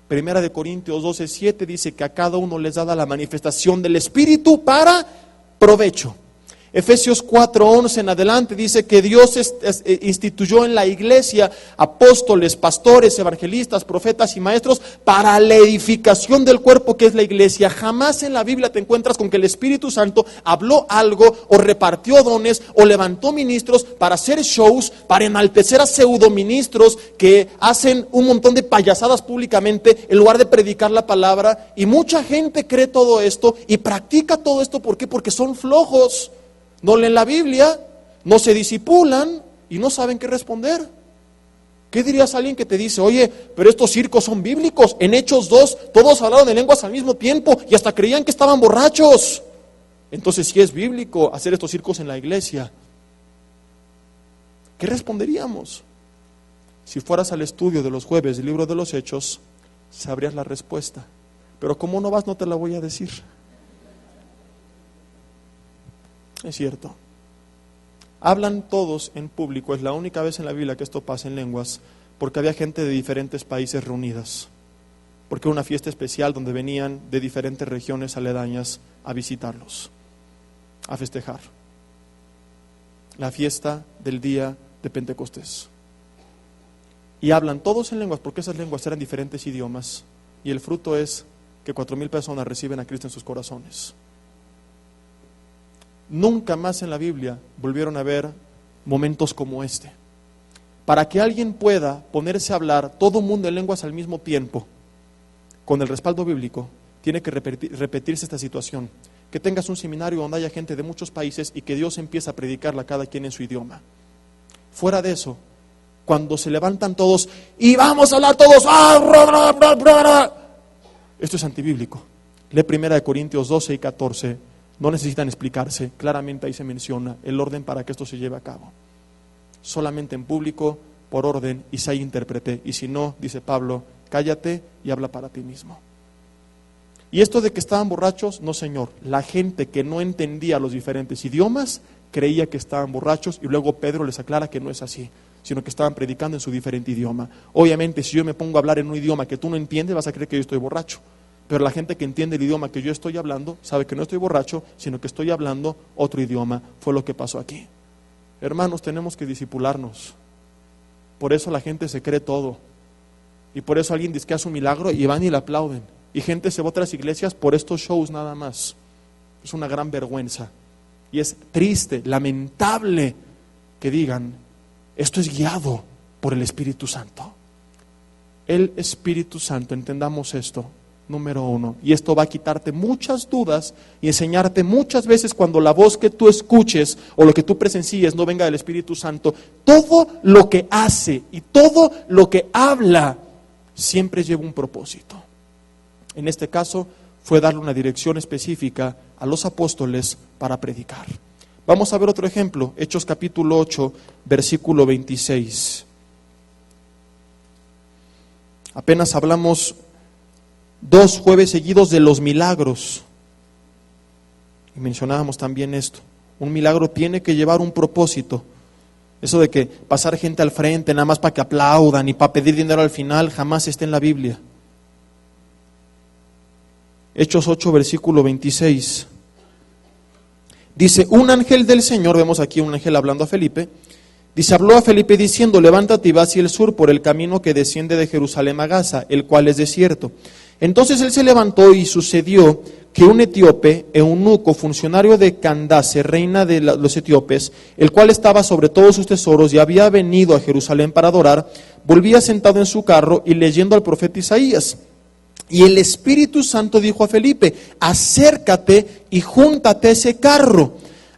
Primera de Corintios 12:7 dice que a cada uno les da la manifestación del Espíritu para provecho. Efesios 4:11 en adelante dice que Dios instituyó en la iglesia apóstoles, pastores, evangelistas, profetas y maestros para la edificación del cuerpo que es la iglesia. Jamás en la Biblia te encuentras con que el Espíritu Santo habló algo o repartió dones o levantó ministros para hacer shows, para enaltecer a pseudoministros que hacen un montón de payasadas públicamente en lugar de predicar la palabra. Y mucha gente cree todo esto y practica todo esto. ¿Por qué? Porque son flojos. No leen la Biblia, no se disipulan y no saben qué responder. ¿Qué dirías a alguien que te dice, oye, pero estos circos son bíblicos? En Hechos 2, todos hablaron en lenguas al mismo tiempo y hasta creían que estaban borrachos. Entonces, si es bíblico hacer estos circos en la iglesia, ¿qué responderíamos? Si fueras al estudio de los jueves del libro de los Hechos, sabrías la respuesta. Pero como no vas, no te la voy a decir. Es cierto. Hablan todos en público. Es la única vez en la Biblia que esto pasa en lenguas, porque había gente de diferentes países reunidas, porque era una fiesta especial donde venían de diferentes regiones aledañas a visitarlos, a festejar la fiesta del día de Pentecostés. Y hablan todos en lenguas, porque esas lenguas eran diferentes idiomas, y el fruto es que 4,000 personas reciben a Cristo en sus corazones. Nunca más en la Biblia volvieron a ver momentos como este. Para que alguien pueda ponerse a hablar todo mundo en lenguas al mismo tiempo, con el respaldo bíblico, tiene que repetirse esta situación. Que tengas un seminario donde haya gente de muchos países y que Dios empiece a predicarla a cada quien en su idioma. Fuera de eso, cuando se levantan todos y vamos a hablar todos, esto es antibíblico. Lee 1 Corintios 12 y 14. No necesitan explicarse, claramente ahí se menciona el orden para que esto se lleve a cabo. Solamente en público, por orden, y si hay intérprete, y si no, dice Pablo, cállate y habla para ti mismo. Y esto de que estaban borrachos, no señor, la gente que no entendía los diferentes idiomas, creía que estaban borrachos, y luego Pedro les aclara que no es así, sino que estaban predicando en su diferente idioma. Obviamente, si yo me pongo a hablar en un idioma que tú no entiendes, vas a creer que yo estoy borracho. Pero la gente que entiende el idioma que yo estoy hablando sabe que no estoy borracho, sino que estoy hablando otro idioma. Fue lo que pasó aquí. Hermanos, tenemos que discipularnos. Por eso la gente se cree todo. Y por eso alguien dice que hace un milagro y van y le aplauden. Y gente se va a otras iglesias por estos shows nada más. Es una gran vergüenza. Y es triste, lamentable que digan, esto es guiado por el Espíritu Santo. El Espíritu Santo, entendamos esto, número uno. Y esto va a quitarte muchas dudas y enseñarte muchas veces cuando la voz que tú escuches o lo que tú presencies no venga del Espíritu Santo. Todo lo que hace y todo lo que habla siempre lleva un propósito. En este caso fue darle una dirección específica a los apóstoles para predicar. Vamos a ver otro ejemplo, Hechos capítulo 8, versículo 26. Apenas hablamos 2 jueves seguidos de los milagros. Y mencionábamos también esto. Un milagro tiene que llevar un propósito. Eso de que pasar gente al frente nada más para que aplaudan y para pedir dinero al final, jamás está en la Biblia. Hechos 8, versículo 26. Dice, un ángel del Señor, vemos aquí un ángel hablando a Felipe, dice, habló a Felipe diciendo, levántate y va hacia el sur por el camino que desciende de Jerusalén a Gaza, el cual es desierto. Entonces él se levantó y sucedió que un etíope, eunuco, funcionario de Candace, reina de los etíopes, el cual estaba sobre todos sus tesoros y había venido a Jerusalén para adorar, volvía sentado en su carro y leyendo al profeta Isaías. Y el Espíritu Santo dijo a Felipe, acércate y júntate a ese carro.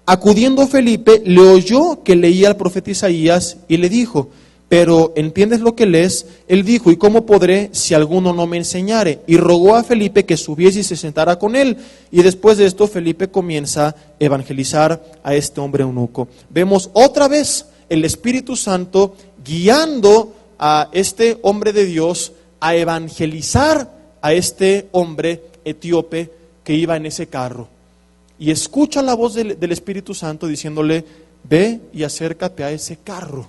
Acudiendo Felipe, le oyó que leía al profeta Isaías y le dijo, pero ¿entiendes lo que lees? Él dijo, ¿y cómo podré si alguno no me enseñare? Y rogó a Felipe que subiese y se sentara con él. Y después de esto Felipe comienza a evangelizar a este hombre eunuco. Vemos otra vez el Espíritu Santo guiando a este hombre de Dios a evangelizar a este hombre etíope que iba en ese carro. Y escucha la voz del Espíritu Santo diciéndole, ve y acércate a ese carro.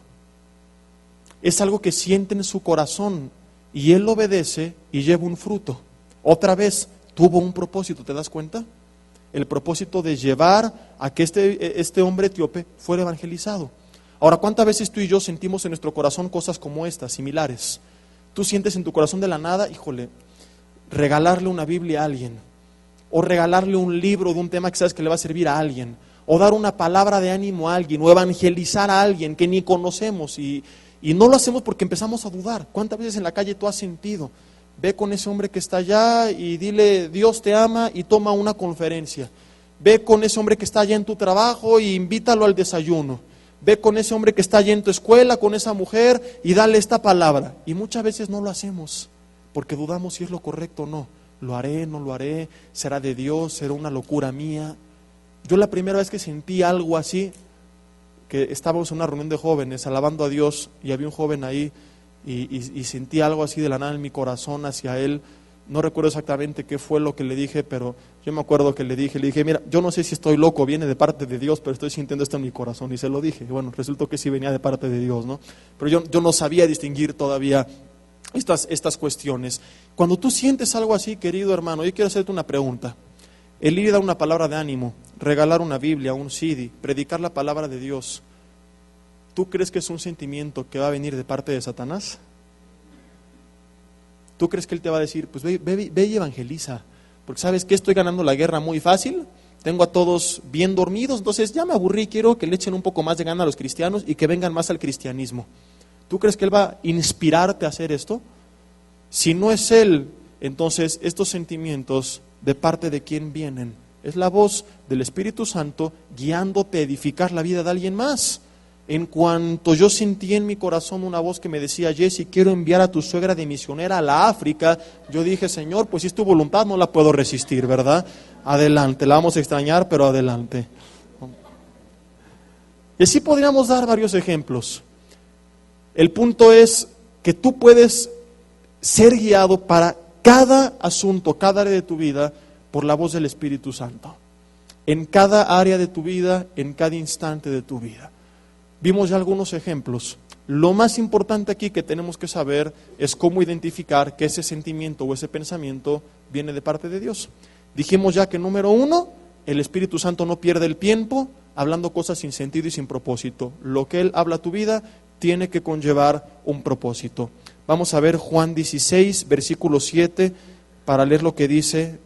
Es algo que siente en su corazón y él obedece y lleva un fruto. Otra vez, tuvo un propósito, ¿te das cuenta? El propósito de llevar a que este hombre etíope fuera evangelizado. Ahora, ¿cuántas veces tú y yo sentimos en nuestro corazón cosas como estas, similares? Tú sientes en tu corazón de la nada, híjole, regalarle una Biblia a alguien, o regalarle un libro de un tema que sabes que le va a servir a alguien, o dar una palabra de ánimo a alguien, o evangelizar a alguien que ni conocemos, y no lo hacemos porque empezamos a dudar. ¿Cuántas veces en la calle tú has sentido? Ve con ese hombre que está allá y dile, Dios te ama, y toma una conferencia. Ve con ese hombre que está allá en tu trabajo y invítalo al desayuno. Ve con ese hombre que está allá en tu escuela, con esa mujer, y dale esta palabra. Y muchas veces no lo hacemos porque dudamos si es lo correcto o no. ¿Lo haré, no lo haré? ¿Será de Dios? ¿Será una locura mía? Yo la primera vez que sentí algo así, que estábamos en una reunión de jóvenes alabando a Dios y había un joven ahí y sentí algo así de la nada en mi corazón hacia él. No recuerdo exactamente qué fue lo que le dije, pero yo me acuerdo que le dije, mira, yo no sé si estoy loco, viene de parte de Dios, pero estoy sintiendo esto en mi corazón, y se lo dije. Bueno, resultó que sí venía de parte de Dios, ¿no? Pero yo no sabía distinguir todavía estas cuestiones. Cuando tú sientes algo así, querido hermano, yo quiero hacerte una pregunta. El ir y dar una palabra de ánimo, regalar una Biblia, un CD, predicar la palabra de Dios, ¿tú crees que es un sentimiento que va a venir de parte de Satanás? ¿Tú crees que él te va a decir, pues ve y evangeliza, porque sabes que estoy ganando la guerra muy fácil, tengo a todos bien dormidos, entonces ya me aburrí, quiero que le echen un poco más de gana a los cristianos y que vengan más al cristianismo? ¿Tú crees que él va a inspirarte a hacer esto? Si no es él, entonces estos sentimientos, ¿de parte de quién vienen? Es la voz del Espíritu Santo guiándote a edificar la vida de alguien más. En cuanto yo sentí en mi corazón una voz que me decía, Jesse, quiero enviar a tu suegra de misionera a la África, yo dije, Señor, pues si es tu voluntad, no la puedo resistir, ¿verdad? Adelante, la vamos a extrañar, pero adelante. Y así podríamos dar varios ejemplos. El punto es que tú puedes ser guiado para cada asunto, cada área de tu vida, por la voz del Espíritu Santo. En cada área de tu vida, en cada instante de tu vida. Vimos ya algunos ejemplos. Lo más importante aquí que tenemos que saber es cómo identificar que ese sentimiento o ese pensamiento viene de parte de Dios. Dijimos ya que número 1, el Espíritu Santo no pierde el tiempo, hablando cosas sin sentido y sin propósito. Lo que Él habla a tu vida tiene que conllevar un propósito. Vamos a ver Juan 16, versículo 7, para leer lo que dice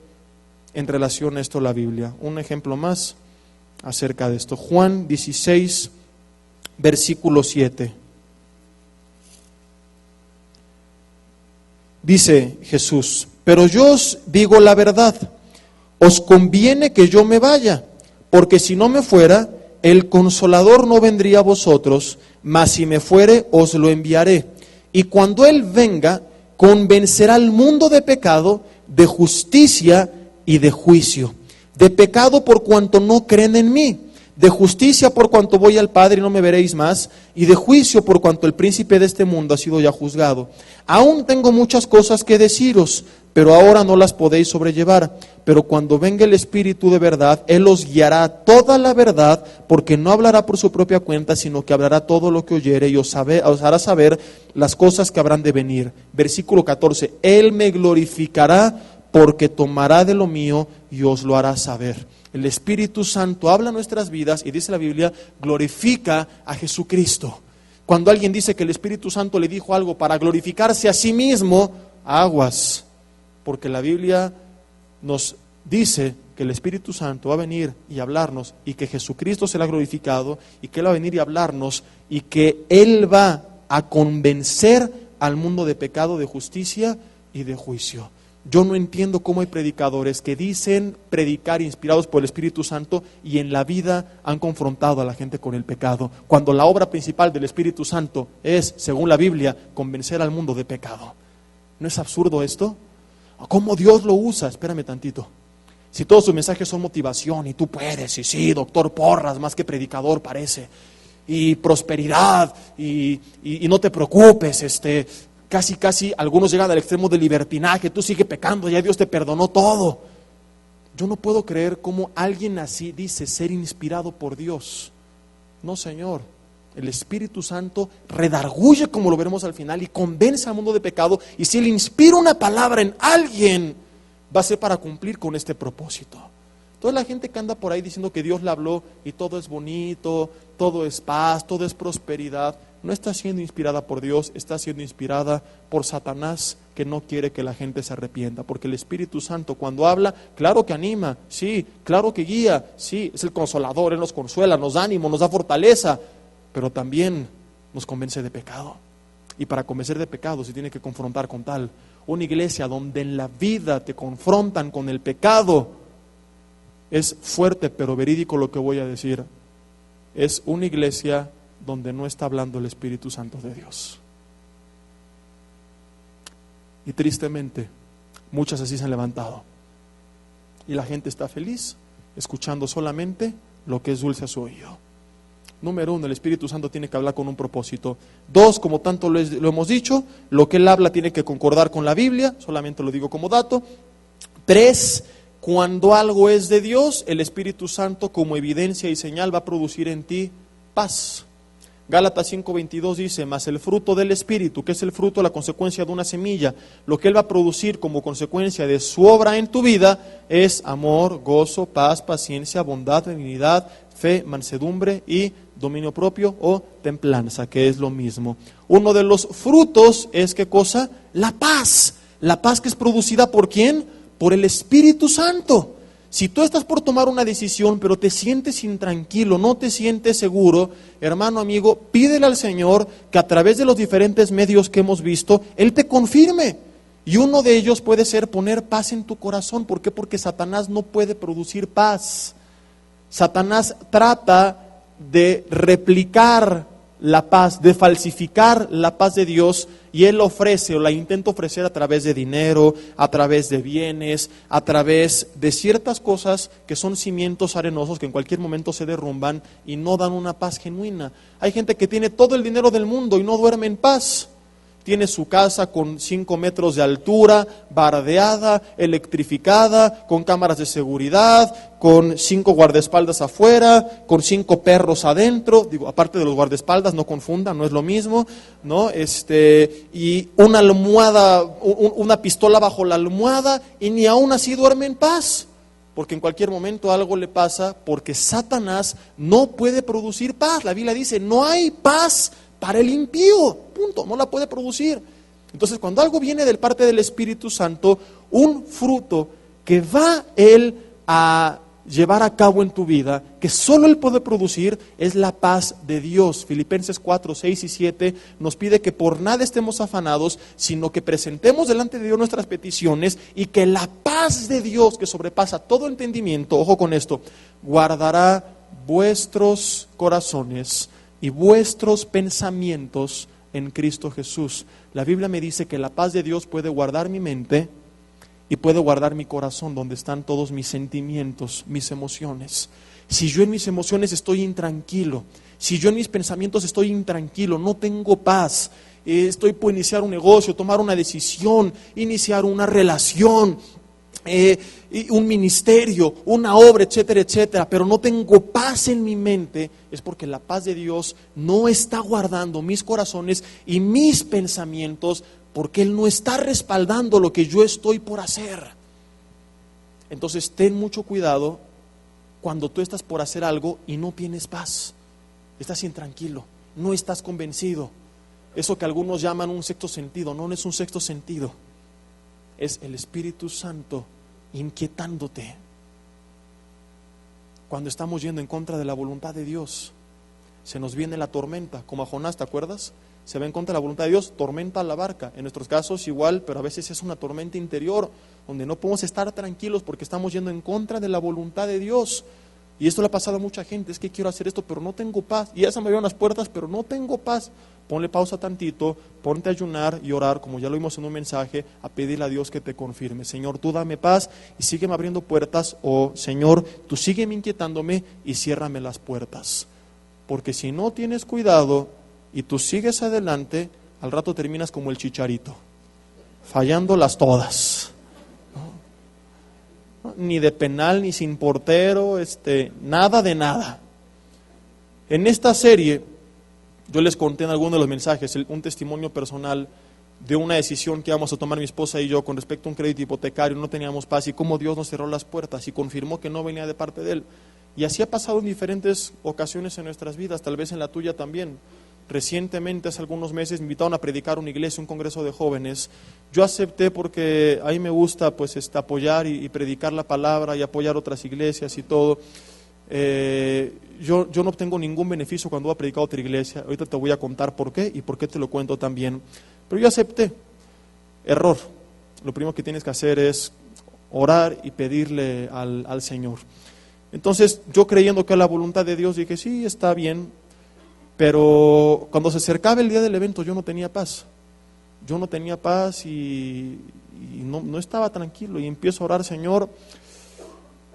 en relación a esto la Biblia. Un ejemplo más acerca de esto. Juan 16, versículo 7. Dice Jesús: pero yo os digo la verdad, os conviene que yo me vaya, porque si no me fuera, el Consolador no vendría a vosotros, mas si me fuere, os lo enviaré. Y cuando Él venga, convencerá al mundo de pecado, de justicia y de juicio. De pecado por cuanto no creen en mí, de justicia por cuanto voy al Padre y no me veréis más, y de juicio por cuanto el príncipe de este mundo ha sido ya juzgado. Aún tengo muchas cosas que deciros, pero ahora no las podéis sobrellevar. Pero cuando venga el Espíritu de verdad, Él os guiará a toda la verdad, porque no hablará por su propia cuenta, sino que hablará todo lo que oyere y os hará saber las cosas que habrán de venir. Versículo 14, Él me glorificará, porque tomará de lo mío y os lo hará saber. El Espíritu Santo habla en nuestras vidas y dice la Biblia, glorifica a Jesucristo. Cuando alguien dice que el Espíritu Santo le dijo algo para glorificarse a sí mismo, aguas, porque la Biblia nos dice que el Espíritu Santo va a venir y hablarnos, y que Jesucristo será glorificado, y que Él va a venir y hablarnos, y que Él va a convencer al mundo de pecado, de justicia y de juicio. Yo no entiendo cómo hay predicadores que dicen predicar inspirados por el Espíritu Santo y en la vida han confrontado a la gente con el pecado, cuando la obra principal del Espíritu Santo es, según la Biblia, convencer al mundo de pecado. ¿No es absurdo esto? ¿Cómo Dios lo usa? Espérame tantito. Si todos sus mensajes son motivación y tú puedes, y sí, doctor Porras, más que predicador parece, y prosperidad, y no te preocupes, casi algunos llegan al extremo del libertinaje, tú sigue pecando, ya Dios te perdonó todo. Yo no puedo creer cómo alguien así dice ser inspirado por Dios. No, Señor. El Espíritu Santo redarguye, como lo veremos al final, y convence al mundo de pecado. Y si Él inspira una palabra en alguien, va a ser para cumplir con este propósito. Toda la gente que anda por ahí diciendo que Dios le habló y todo es bonito, todo es paz, todo es prosperidad, no está siendo inspirada por Dios, está siendo inspirada por Satanás, que no quiere que la gente se arrepienta. Porque el Espíritu Santo, cuando habla, claro que anima, sí, claro que guía, sí, es el consolador, Él nos consuela, nos da ánimo, nos da fortaleza, pero también nos convence de pecado. Y para convencer de pecado se tiene que confrontar con tal. Una iglesia donde en la vida te confrontan con el pecado, es fuerte pero verídico lo que voy a decir, es una iglesia donde no está hablando el Espíritu Santo de Dios. Y tristemente, muchas así se han levantado. Y la gente está feliz escuchando solamente lo que es dulce a su oído. Número 1, el Espíritu Santo tiene que hablar con un propósito. 2, como tanto lo hemos dicho, lo que Él habla tiene que concordar con la Biblia, solamente lo digo como dato. 3, cuando algo es de Dios, el Espíritu Santo como evidencia y señal va a producir en ti paz. Gálatas 5:22 dice, mas el fruto del Espíritu, que es el fruto, la consecuencia de una semilla, lo que Él va a producir como consecuencia de su obra en tu vida es amor, gozo, paz, paciencia, bondad, benignidad, fe, mansedumbre y dominio propio o templanza, que es lo mismo. Uno de los frutos es, ¿qué cosa? La paz que es producida ¿por quién? Por el Espíritu Santo. Si tú estás por tomar una decisión, pero te sientes intranquilo, no te sientes seguro, hermano, amigo, pídele al Señor que a través de los diferentes medios que hemos visto, Él te confirme. Y uno de ellos puede ser poner paz en tu corazón. ¿Por qué? Porque Satanás no puede producir paz. Satanás trata de replicar la paz, de falsificar la paz de Dios, y él ofrece o la intenta ofrecer a través de dinero, a través de bienes, a través de ciertas cosas que son cimientos arenosos que en cualquier momento se derrumban y no dan una paz genuina. Hay gente que tiene todo el dinero del mundo y no duerme en paz. Tiene su casa con 5 metros de altura, bardeada, electrificada, con cámaras de seguridad, con 5 guardaespaldas afuera, con 5 perros adentro, digo, aparte de los guardaespaldas, no confundan, no es lo mismo, ¿no? Y una almohada, una pistola bajo la almohada, y ni aún así duerme en paz. porque en cualquier momento algo le pasa, porque Satanás no puede producir paz. La Biblia dice, no hay paz para el impío, punto, no la puede producir. Entonces, cuando algo viene del parte del Espíritu Santo, un fruto que va Él a llevar a cabo en tu vida, que solo Él puede producir, es la paz de Dios. Filipenses 4, 6 y 7 nos pide que por nada estemos afanados, sino que presentemos delante de Dios nuestras peticiones y que la paz de Dios, que sobrepasa todo entendimiento, ojo con esto, guardará vuestros corazones y vuestros pensamientos en Cristo Jesús. La Biblia me dice que la paz de Dios puede guardar mi mente y puedo guardar mi corazón, donde están todos mis sentimientos, mis emociones. Si yo en mis emociones estoy intranquilo, si yo en mis pensamientos estoy intranquilo, no tengo paz, estoy por iniciar un negocio, tomar una decisión, iniciar una relación, un ministerio, una obra, etcétera, etcétera, pero no tengo paz en mi mente, es porque la paz de Dios no está guardando mis corazones y mis pensamientos, porque Él no está respaldando lo que yo estoy por hacer. Entonces ten mucho cuidado cuando tú estás por hacer algo y no tienes paz, estás intranquilo, no estás convencido. Eso que algunos llaman un sexto sentido, no es un sexto sentido, es el Espíritu Santo inquietándote. Cuando estamos yendo en contra de la voluntad de Dios, se nos viene la tormenta, como a Jonás, ¿te acuerdas? Se va en contra de la voluntad de Dios, tormenta la barca. En nuestros casos igual, pero a veces es una tormenta interior, donde no podemos estar tranquilos porque estamos yendo en contra de la voluntad de Dios. Y esto le ha pasado a mucha gente, es que quiero hacer esto, pero no tengo paz. Y ya se me abrieron las puertas, pero no tengo paz. Ponle pausa tantito, ponte a ayunar y orar, como ya lo vimos en un mensaje, a pedirle a Dios que te confirme. Señor, tú dame paz y sígueme abriendo puertas, o Señor, tú sígueme inquietándome y ciérrame las puertas. Porque si no tienes cuidado y tú sigues adelante, al rato terminas como el Chicharito, fallándolas todas. ¿No? Ni de penal, ni sin portero, nada de nada. En esta serie, yo les conté en alguno de los mensajes un testimonio personal de una decisión que íbamos a tomar mi esposa y yo con respecto a un crédito hipotecario. No teníamos paz y cómo Dios nos cerró las puertas y confirmó que no venía de parte de Él. Y así ha pasado en diferentes ocasiones en nuestras vidas, tal vez en la tuya también. Recientemente, hace algunos meses, me invitaron a predicar una iglesia, un congreso de jóvenes. Yo acepté porque a mí me gusta apoyar y predicar la palabra y apoyar otras iglesias y todo. Yo no obtengo ningún beneficio cuando voy a predicar a otra iglesia. Ahorita te voy a contar por qué y por qué te lo cuento también. Pero yo acepté. Error. Lo primero que tienes que hacer es orar y pedirle al Señor. Entonces, yo creyendo que es la voluntad de Dios, dije, sí, está bien. Pero cuando se acercaba el día del evento, yo no tenía paz. Yo no tenía paz y no estaba tranquilo. Y empiezo a orar, Señor,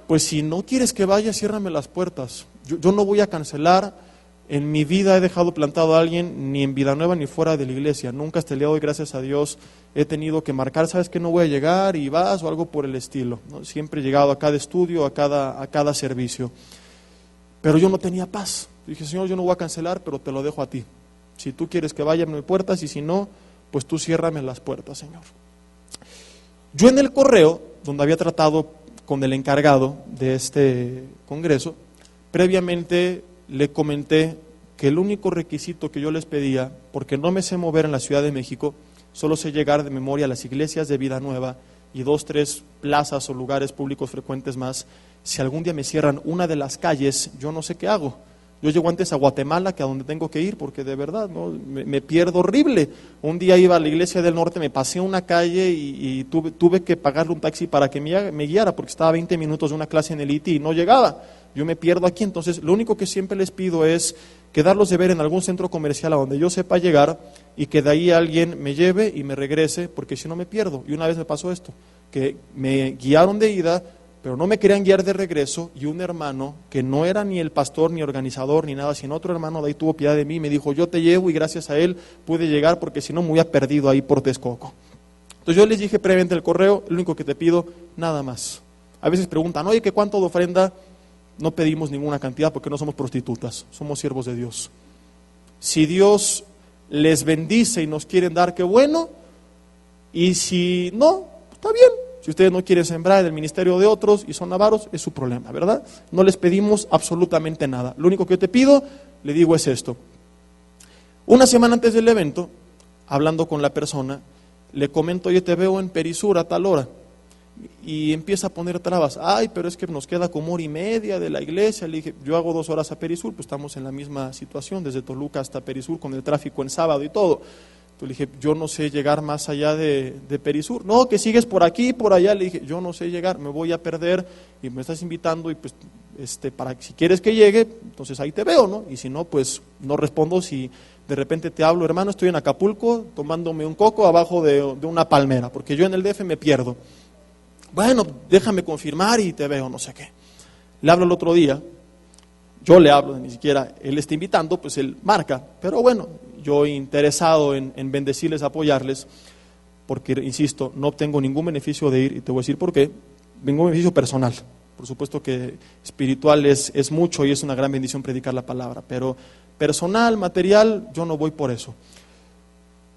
pues si no quieres que vaya, ciérrame las puertas. Yo no voy a cancelar. En mi vida he dejado plantado a alguien, ni en Villanueva ni fuera de la iglesia. Nunca hasta el día de hoy, gracias a Dios, he tenido que marcar, sabes que no voy a llegar y vas o algo por el estilo, ¿no? Siempre he llegado a cada estudio, a cada servicio. Pero yo no tenía paz. Dije, Señor, yo no voy a cancelar, pero te lo dejo a ti. Si tú quieres que vaya, abre puertas, y si no, pues tú ciérrame las puertas, Señor. Yo en el correo, donde había tratado con el encargado de este congreso, previamente le comenté que el único requisito que yo les pedía, porque no me sé mover en la Ciudad de México, solo sé llegar de memoria a las iglesias de Vida Nueva y 2, 3 plazas o lugares públicos frecuentes más. Si algún día me cierran una de las calles, yo no sé qué hago. Yo llego antes a Guatemala que a donde tengo que ir, porque de verdad ¿no? me pierdo horrible. Un día iba a la iglesia del norte, me pasé una calle y tuve que pagarle un taxi para que me guiara, porque estaba a 20 minutos de una clase en el ITI y no llegaba. Yo me pierdo aquí, entonces lo único que siempre les pido es quedarlos de ver en algún centro comercial a donde yo sepa llegar y que de ahí alguien me lleve y me regrese, porque si no me pierdo. Y una vez me pasó esto, que me guiaron de ida, pero no me querían guiar de regreso, y un hermano, que no era ni el pastor, ni organizador, ni nada, sino otro hermano de ahí tuvo piedad de mí, me dijo, yo te llevo, y gracias a él pude llegar, porque si no me hubiera perdido ahí por Texcoco. Entonces yo les dije previamente el correo, lo único que te pido, nada más. A veces preguntan, oye, ¿qué cuánto de ofrenda? No pedimos ninguna cantidad porque no somos prostitutas, somos siervos de Dios. Si Dios les bendice y nos quieren dar, qué bueno, y si no, está bien. Si ustedes no quieren sembrar el ministerio de otros y son avaros, es su problema, ¿verdad? No les pedimos absolutamente nada. Lo único que yo te pido, le digo, es esto. Una semana antes del evento, hablando con la persona, le comento: oye, te veo en Perisur a tal hora. Y empieza a poner trabas. Ay, pero es que nos queda como 1:30 de la iglesia. Le dije: yo hago 2 horas a Perisur, pues estamos en la misma situación, desde Toluca hasta Perisur, con el tráfico en sábado y todo. Entonces le dije: yo no sé llegar más allá de Perisur. No, que sigues por aquí y por allá. Le dije: yo no sé llegar, me voy a perder y me estás invitando, y pues para si quieres que llegue, entonces ahí te veo, ¿no? Y si no, pues no respondo. Si de repente te hablo: hermano, estoy en Acapulco tomándome un coco abajo de una palmera, porque yo en el DF me pierdo. Bueno, déjame confirmar y te veo, no sé qué. Le hablo el otro día, yo le hablo, ni siquiera él está invitando, pues él marca. Pero bueno, yo interesado en bendecirles, apoyarles, porque, insisto, no obtengo ningún beneficio de ir, y te voy a decir por qué. Ningún beneficio personal. Por supuesto que espiritual es mucho y es una gran bendición predicar la palabra, pero personal, material, yo no voy por eso.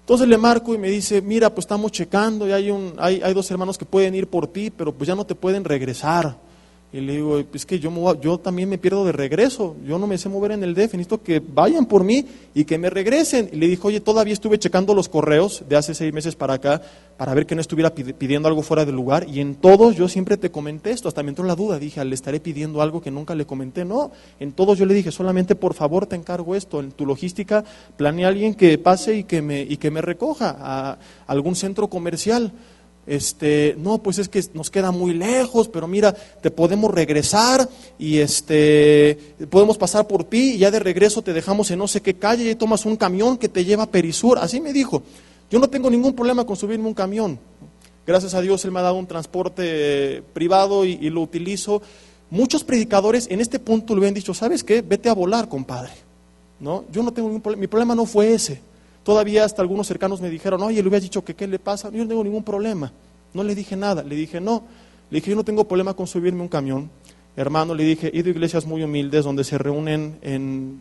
Entonces le marco y me dice: mira, pues estamos checando y hay 2 hermanos que pueden ir por ti, pero pues ya no te pueden regresar. Y le digo: es que yo también me pierdo de regreso, yo no me sé mover en el DF, necesito que vayan por mí y que me regresen. Y le dijo: oye, todavía estuve checando los correos de hace 6 meses para acá, para ver que no estuviera pidiendo algo fuera del lugar, y en todos yo siempre te comenté esto. Hasta me entró la duda, dije: le estaré pidiendo algo que nunca le comenté. No, en todos yo le dije: solamente por favor te encargo esto, en tu logística planea a alguien que pase y que me recoja a algún centro comercial. No, pues es que nos queda muy lejos, pero mira, te podemos regresar y podemos pasar por ti, y ya de regreso te dejamos en no sé qué calle y tomas un camión que te lleva a Perisur. Así me dijo. Yo no tengo ningún problema con subirme un camión. Gracias a Dios él me ha dado un transporte privado y lo utilizo. Muchos predicadores en este punto le habían dicho: ¿sabes qué? Vete a volar, compadre. ¿No? Yo no tengo ningún problema, mi problema no fue ese. Todavía hasta algunos cercanos me dijeron: oye, le hubieras dicho que qué le pasa. Yo no tengo ningún problema. No le dije nada, le dije no. Le dije: yo no tengo problema con subirme un camión. Hermano, le dije, he ido a iglesias muy humildes donde se reúnen en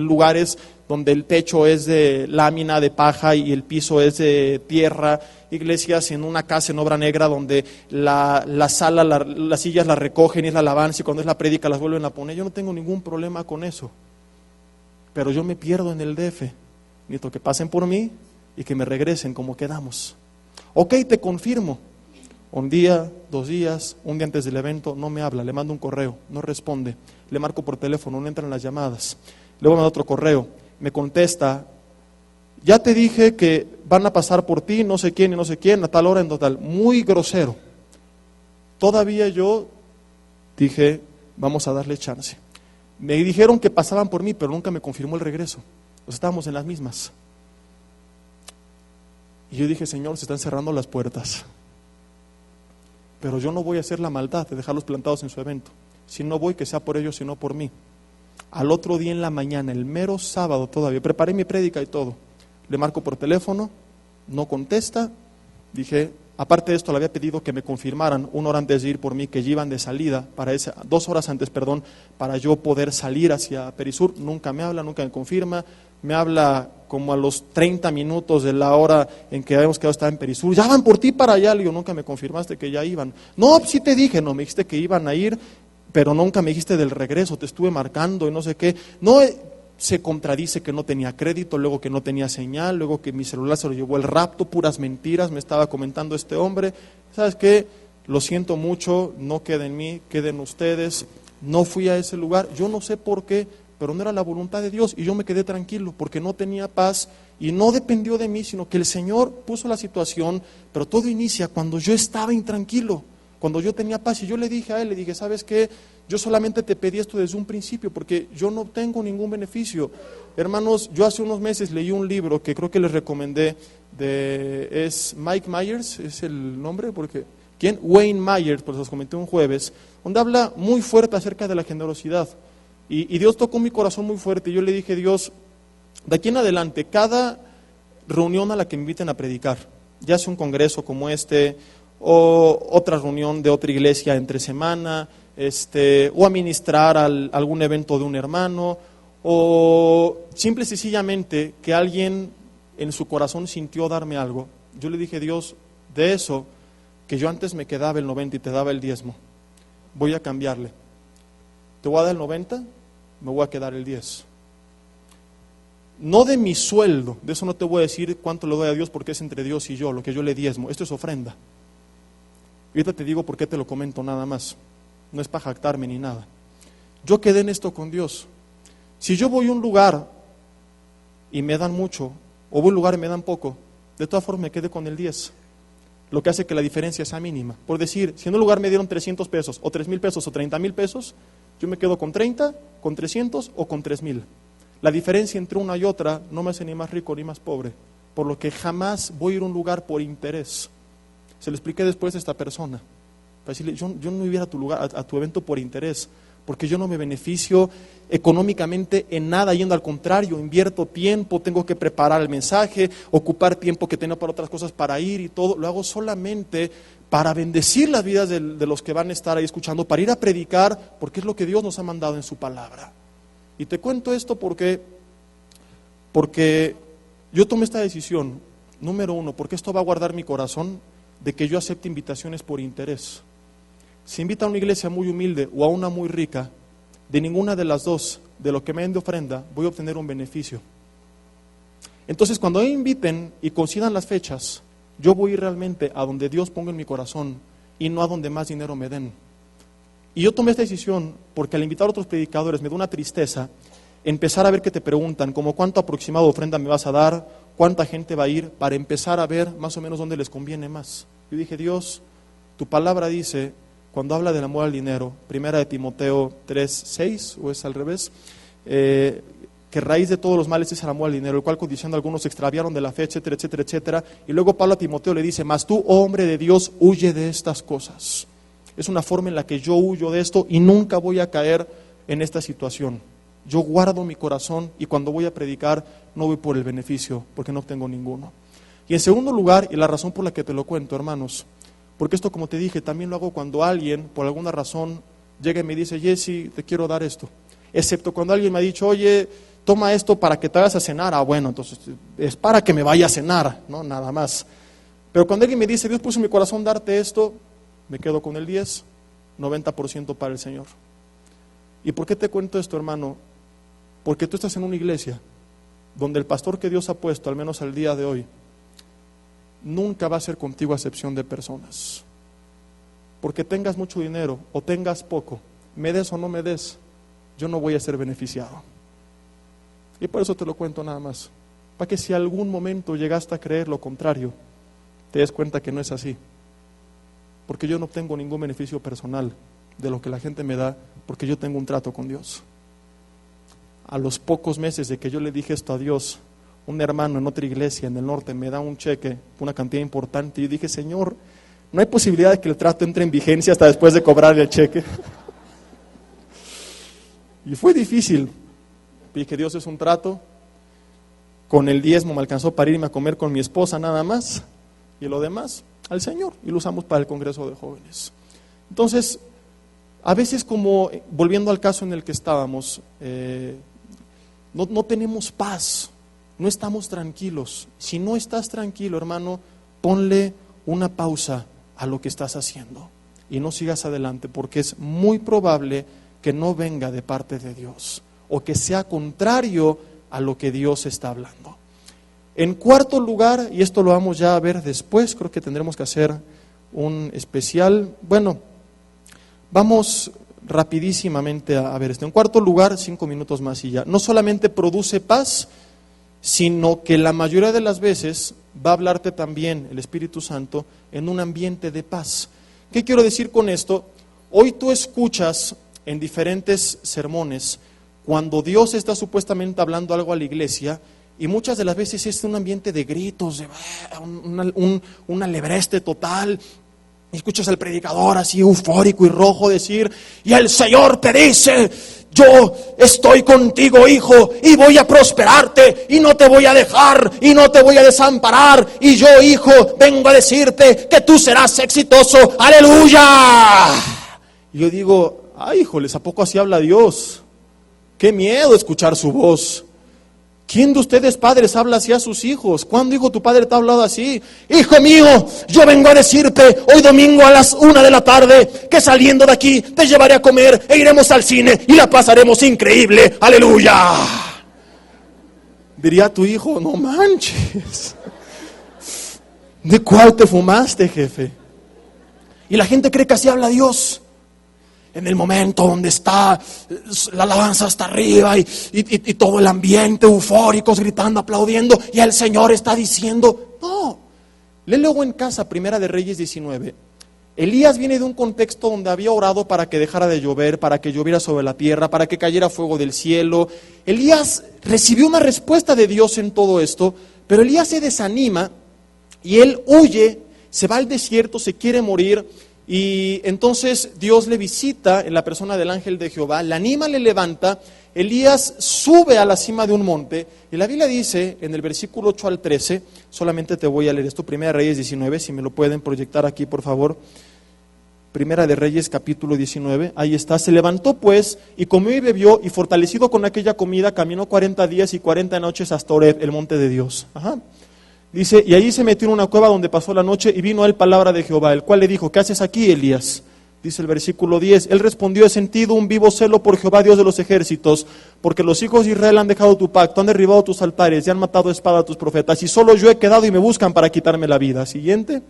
lugares donde el techo es de lámina de paja y el piso es de tierra. Iglesias en una casa en obra negra donde la sala, las sillas las recogen y es la alabanza, y cuando es la prédica las vuelven a poner. Yo no tengo ningún problema con eso. Pero yo me pierdo en el DF. Necesito que pasen por mí y que me regresen como quedamos. Ok, te confirmo. 1 día, 2 días, 1 día antes del evento, no me habla, le mando un correo, no responde. Le marco por teléfono, no entran las llamadas. Luego me manda otro correo, me contesta: ya te dije que van a pasar por ti, no sé quién y no sé quién, a tal hora, en total. Muy grosero. Todavía yo dije: vamos a darle chance. Me dijeron que pasaban por mí, pero nunca me confirmó el regreso. Estábamos en las mismas. Y yo dije: Señor, se están cerrando las puertas. Pero yo no voy a hacer la maldad de dejarlos plantados en su evento. Si no voy, que sea por ellos y no por mí. Al otro día en la mañana, el mero sábado todavía, preparé mi prédica y todo. Le marco por teléfono, no contesta. Dije, aparte de esto, le había pedido que me confirmaran 1 hora antes de ir por mí, que ya iban de salida, 2 horas antes, para yo poder salir hacia Perisur. Nunca me habla, nunca me confirma. Me habla como a los 30 minutos de la hora en que habíamos quedado, estaba en Perisur. Ya van por ti para allá. Le digo: nunca me confirmaste que ya iban. No, sí te dije. No, me dijiste que iban a ir, pero nunca me dijiste del regreso. Te estuve marcando y no sé qué. No, se contradice que no tenía crédito, luego que no tenía señal, luego que mi celular se lo llevó el rapto. Puras mentiras me estaba comentando este hombre. ¿Sabes qué? Lo siento mucho, no queda en mí, queden ustedes. No fui a ese lugar, yo no sé por qué, pero no era la voluntad de Dios, y yo me quedé tranquilo porque no tenía paz, y no dependió de mí, sino que el Señor puso la situación. Pero todo inicia cuando yo estaba intranquilo, cuando yo tenía paz. Y yo le dije a él, le dije: ¿sabes qué? Yo solamente te pedí esto desde un principio porque yo no obtengo ningún beneficio. Hermanos, yo hace unos meses leí un libro que creo que les recomendé, es Mike Myers, es el nombre, porque ¿quién? Wayne Myers, pues los comenté un jueves, donde habla muy fuerte acerca de la generosidad. Y Dios tocó mi corazón muy fuerte. Y yo le dije: Dios, de aquí en adelante, cada reunión a la que me inviten a predicar, ya sea un congreso como este, o otra reunión de otra iglesia entre semana, o a ministrar algún evento de un hermano, o simple y sencillamente que alguien en su corazón sintió darme algo. Yo le dije: Dios, de eso que yo antes me quedaba el 90 y te daba el diezmo. Voy a cambiarle. Te voy a dar el 90, me voy a quedar el 10. No de mi sueldo, de eso no te voy a decir cuánto le doy a Dios porque es entre Dios y yo, lo que yo le diezmo. Esto es ofrenda. Y ahorita te digo por qué te lo comento nada más. No es para jactarme ni nada. Yo quedé en esto con Dios. Si yo voy a un lugar y me dan mucho, o voy a un lugar y me dan poco, de todas formas me quedé con el 10. Lo que hace que la diferencia sea mínima. Por decir, si en un lugar me dieron 300 pesos, o 3,000 pesos, o 30,000 pesos, yo me quedo con 30, con 300 o con 3,000. La diferencia entre una y otra no me hace ni más rico ni más pobre, por lo que jamás voy a ir a un lugar por interés. Se lo expliqué después a esta persona, para decirle, yo no iba a tu lugar, a tu evento por interés, porque yo no me beneficio económicamente en nada, yendo al contrario, invierto tiempo, tengo que preparar el mensaje, ocupar tiempo que tengo para otras cosas para ir y todo, lo hago solamente para bendecir las vidas de los que van a estar ahí escuchando, para ir a predicar, porque es lo que Dios nos ha mandado en su palabra. Y te cuento esto porque yo tomé esta decisión, número uno, porque esto va a guardar mi corazón de que yo acepte invitaciones por interés. Si invita a una iglesia muy humilde o a una muy rica, de ninguna de las dos, de lo que me den de ofrenda, voy a obtener un beneficio. Entonces, cuando me inviten y coincidan las fechas, yo voy a ir realmente a donde Dios ponga en mi corazón y no a donde más dinero me den. Y yo tomé esta decisión porque al invitar a otros predicadores me da una tristeza empezar a ver que te preguntan como cuánto aproximado de ofrenda me vas a dar, cuánta gente va a ir, para empezar a ver más o menos dónde les conviene más. Yo dije, Dios, tu palabra dice, cuando habla del amor al dinero, 1 Timoteo 3:6, o es al revés, que raíz de todos los males es el amor al dinero, el cual codiciando algunos se extraviaron de la fe, etcétera, etcétera, etcétera. Y luego Pablo a Timoteo le dice, mas tú, oh hombre de Dios, huye de estas cosas. Es una forma en la que yo huyo de esto y nunca voy a caer en esta situación. Yo guardo mi corazón y cuando voy a predicar no voy por el beneficio, porque no obtengo ninguno. Y en segundo lugar, y la razón por la que te lo cuento, hermanos, porque esto, como te dije, también lo hago cuando alguien, por alguna razón, llega y me dice, Jesse, te quiero dar esto. Excepto cuando alguien me ha dicho, oye, toma esto para que te vayas a cenar. Ah, bueno, entonces es para que me vaya a cenar, ¿no? Nada más. Pero cuando alguien me dice, Dios puso en mi corazón darte esto, me quedo con el 10, 90% para el Señor. ¿Y por qué te cuento esto, hermano? Porque tú estás en una iglesia donde el pastor que Dios ha puesto, al menos al día de hoy, nunca va a ser contigo a excepción de personas. Porque tengas mucho dinero o tengas poco, me des o no me des, yo no voy a ser beneficiado. Y por eso te lo cuento nada más, para que si algún momento llegaste a creer lo contrario, te des cuenta que no es así. Porque yo no obtengo ningún beneficio personal de lo que la gente me da, porque yo tengo un trato con Dios. A los pocos meses de que yo le dije esto a Dios, un hermano en otra iglesia en el norte me da un cheque, una cantidad importante, y yo dije, Señor, no hay posibilidad de que el trato entre en vigencia hasta después de cobrar el cheque. Y fue difícil. Dije, Dios, es un trato. Con el diezmo me alcanzó para irme a comer con mi esposa nada más, y lo demás al Señor, y lo usamos para el Congreso de Jóvenes. Entonces, a veces, como volviendo al caso en el que estábamos, no tenemos paz, no estamos tranquilos. Si no estás tranquilo, hermano, ponle una pausa a lo que estás haciendo y no sigas adelante, porque es muy probable que no venga de parte de Dios o que sea contrario a lo que Dios está hablando. En cuarto lugar, y esto lo vamos ya a ver después, creo que tendremos que hacer un especial. Bueno, vamos rapidísimamente a ver esto. En cuarto lugar, 5 minutos más y ya. No solamente produce paz, sino que la mayoría de las veces va a hablarte también el Espíritu Santo en un ambiente de paz. ¿Qué quiero decir con esto? Hoy tú escuchas en diferentes sermones cuando Dios está supuestamente hablando algo a la iglesia, y muchas de las veces es un ambiente de gritos, de un alebreste total. Y escuchas al predicador así eufórico y rojo decir, y el Señor te dice, yo estoy contigo, hijo, y voy a prosperarte, y no te voy a dejar, y no te voy a desamparar, y yo, hijo, vengo a decirte que tú serás exitoso, aleluya. Y yo digo, ay, híjoles, ¿a poco así habla Dios? Qué miedo escuchar su voz. ¿Quién de ustedes padres habla así a sus hijos? ¿Cuándo, hijo, tu padre te ha hablado así? Hijo mío, yo vengo a decirte hoy domingo a las 1 de la tarde que saliendo de aquí te llevaré a comer e iremos al cine y la pasaremos increíble. ¡Aleluya! Diría tu hijo, no manches. ¿De cuál te fumaste, jefe? Y la gente cree que así habla Dios. En el momento donde está la alabanza hasta arriba y todo el ambiente eufóricos, gritando, aplaudiendo, y el Señor está diciendo, no. Lee luego en casa, Primera de Reyes 19. Elías viene de un contexto donde había orado para que dejara de llover, para que lloviera sobre la tierra, para que cayera fuego del cielo. Elías recibió una respuesta de Dios en todo esto, pero Elías se desanima y él huye, se va al desierto, se quiere morir. Y entonces Dios le visita en la persona del ángel de Jehová, le anima, le levanta. Elías sube a la cima de un monte y la Biblia dice en el versículo 8 al 13, solamente te voy a leer esto, Primera de Reyes 19, si me lo pueden proyectar aquí por favor. Primera de Reyes capítulo 19, ahí está. Se levantó pues y comió y bebió y fortalecido con aquella comida caminó 40 días y 40 noches hasta Horeb, el monte de Dios. Dice, y allí se metió en una cueva donde pasó la noche y vino a él palabra de Jehová, el cual le dijo, ¿qué haces aquí, Elías? Dice el versículo 10, él respondió, he sentido un vivo celo por Jehová, Dios de los ejércitos, porque los hijos de Israel han dejado tu pacto, han derribado tus altares y han matado a espada a tus profetas, y solo yo he quedado y me buscan para quitarme la vida. Siguiente.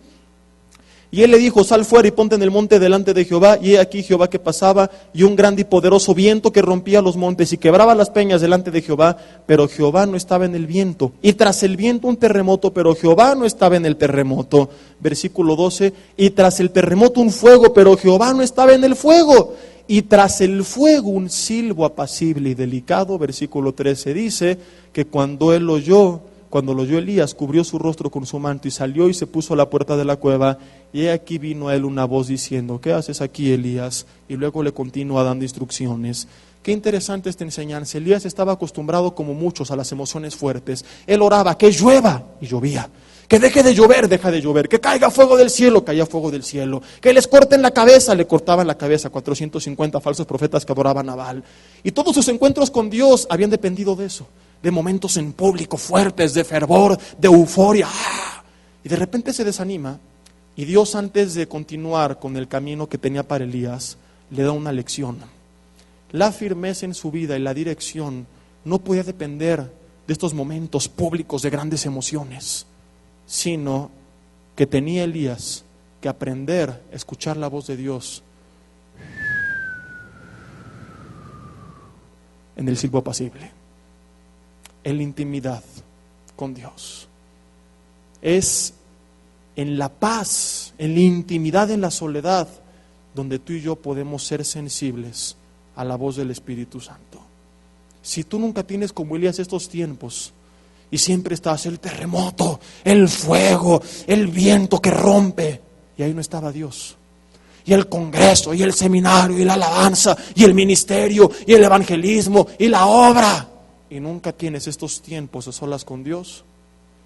Y él le dijo, sal fuera y ponte en el monte delante de Jehová. Y he aquí Jehová que pasaba, y un grande y poderoso viento que rompía los montes y quebraba las peñas delante de Jehová, pero Jehová no estaba en el viento. Y tras el viento un terremoto, pero Jehová no estaba en el terremoto. Versículo 12, y tras el terremoto un fuego, pero Jehová no estaba en el fuego. Y tras el fuego un silbo apacible y delicado. Versículo 13 dice que cuando lo oyó Elías, cubrió su rostro con su manto y salió y se puso a la puerta de la cueva. Y he aquí vino a él una voz diciendo, ¿qué haces aquí, Elías? Y luego le continúa dando instrucciones. Qué interesante esta enseñanza. Elías estaba acostumbrado, como muchos, a las emociones fuertes. Él oraba, que llueva, y llovía. Que deje de llover, deja de llover. Que caiga fuego del cielo, caía fuego del cielo. Que les corten la cabeza, le cortaban la cabeza. 450 falsos profetas que adoraban a Baal. Y todos sus encuentros con Dios habían dependido de eso. De momentos en público fuertes, de fervor, de euforia. Y de repente se desanima. Y Dios, antes de continuar con el camino que tenía para Elías, le da una lección. La firmeza en su vida y la dirección no podía depender de estos momentos públicos de grandes emociones, sino que tenía Elías que aprender a escuchar la voz de Dios en el silbo apacible, en la intimidad con Dios. Es en la paz, en la intimidad, en la soledad, donde tú y yo podemos ser sensibles a la voz del Espíritu Santo. Si tú nunca tienes como Elías estos tiempos, y siempre estás el terremoto, el fuego, el viento que rompe, y ahí no estaba Dios. Y el congreso, y el seminario, y la alabanza, y el ministerio, y el evangelismo, y la obra, y nunca tienes estos tiempos a solas con Dios,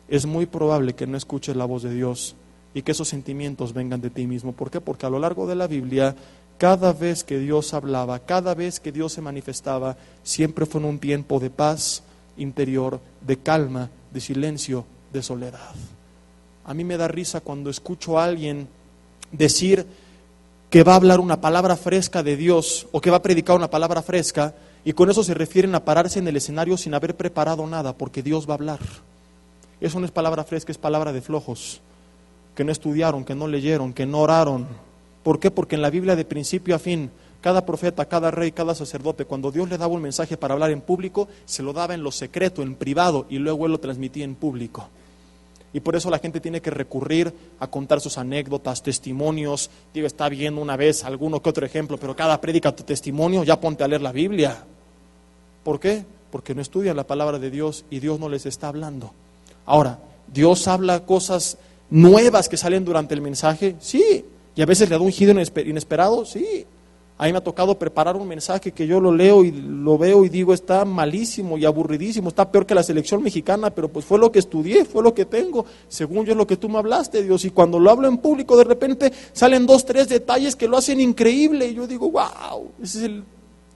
es muy probable que no escuches la voz de Dios y que esos sentimientos vengan de ti mismo. ¿Por qué? Porque a lo largo de la Biblia, cada vez que Dios hablaba, cada vez que Dios se manifestaba, siempre fue en un tiempo de paz interior, de calma, de silencio, de soledad. A mí me da risa cuando escucho a alguien decir que va a hablar una palabra fresca de Dios o que va a predicar una palabra fresca, y con eso se refieren a pararse en el escenario sin haber preparado nada, porque Dios va a hablar. Eso no es palabra fresca, es palabra de flojos, que no estudiaron, que no leyeron, que no oraron. ¿Por qué? Porque en la Biblia, de principio a fin, cada profeta, cada rey, cada sacerdote, cuando Dios le daba un mensaje para hablar en público, se lo daba en lo secreto, en privado, y luego él lo transmitía en público. Y por eso la gente tiene que recurrir a contar sus anécdotas, testimonios. Digo, está viendo una vez alguno que otro ejemplo, pero cada prédica tu testimonio, ya ponte a leer la Biblia. ¿Por qué? Porque no estudian la palabra de Dios y Dios no les está hablando. Ahora, ¿Dios habla cosas nuevas que salen durante el mensaje? Sí. ¿Y a veces le da un giro inesperado? Sí. A mí me ha tocado preparar un mensaje que yo lo leo y lo veo y digo, está malísimo y aburridísimo, está peor que la selección mexicana, pero pues fue lo que estudié, fue lo que tengo, según yo es lo que tú me hablaste, Dios. Y cuando lo hablo en público, de repente salen 2, 3 detalles que lo hacen increíble, y yo digo, wow, ese es el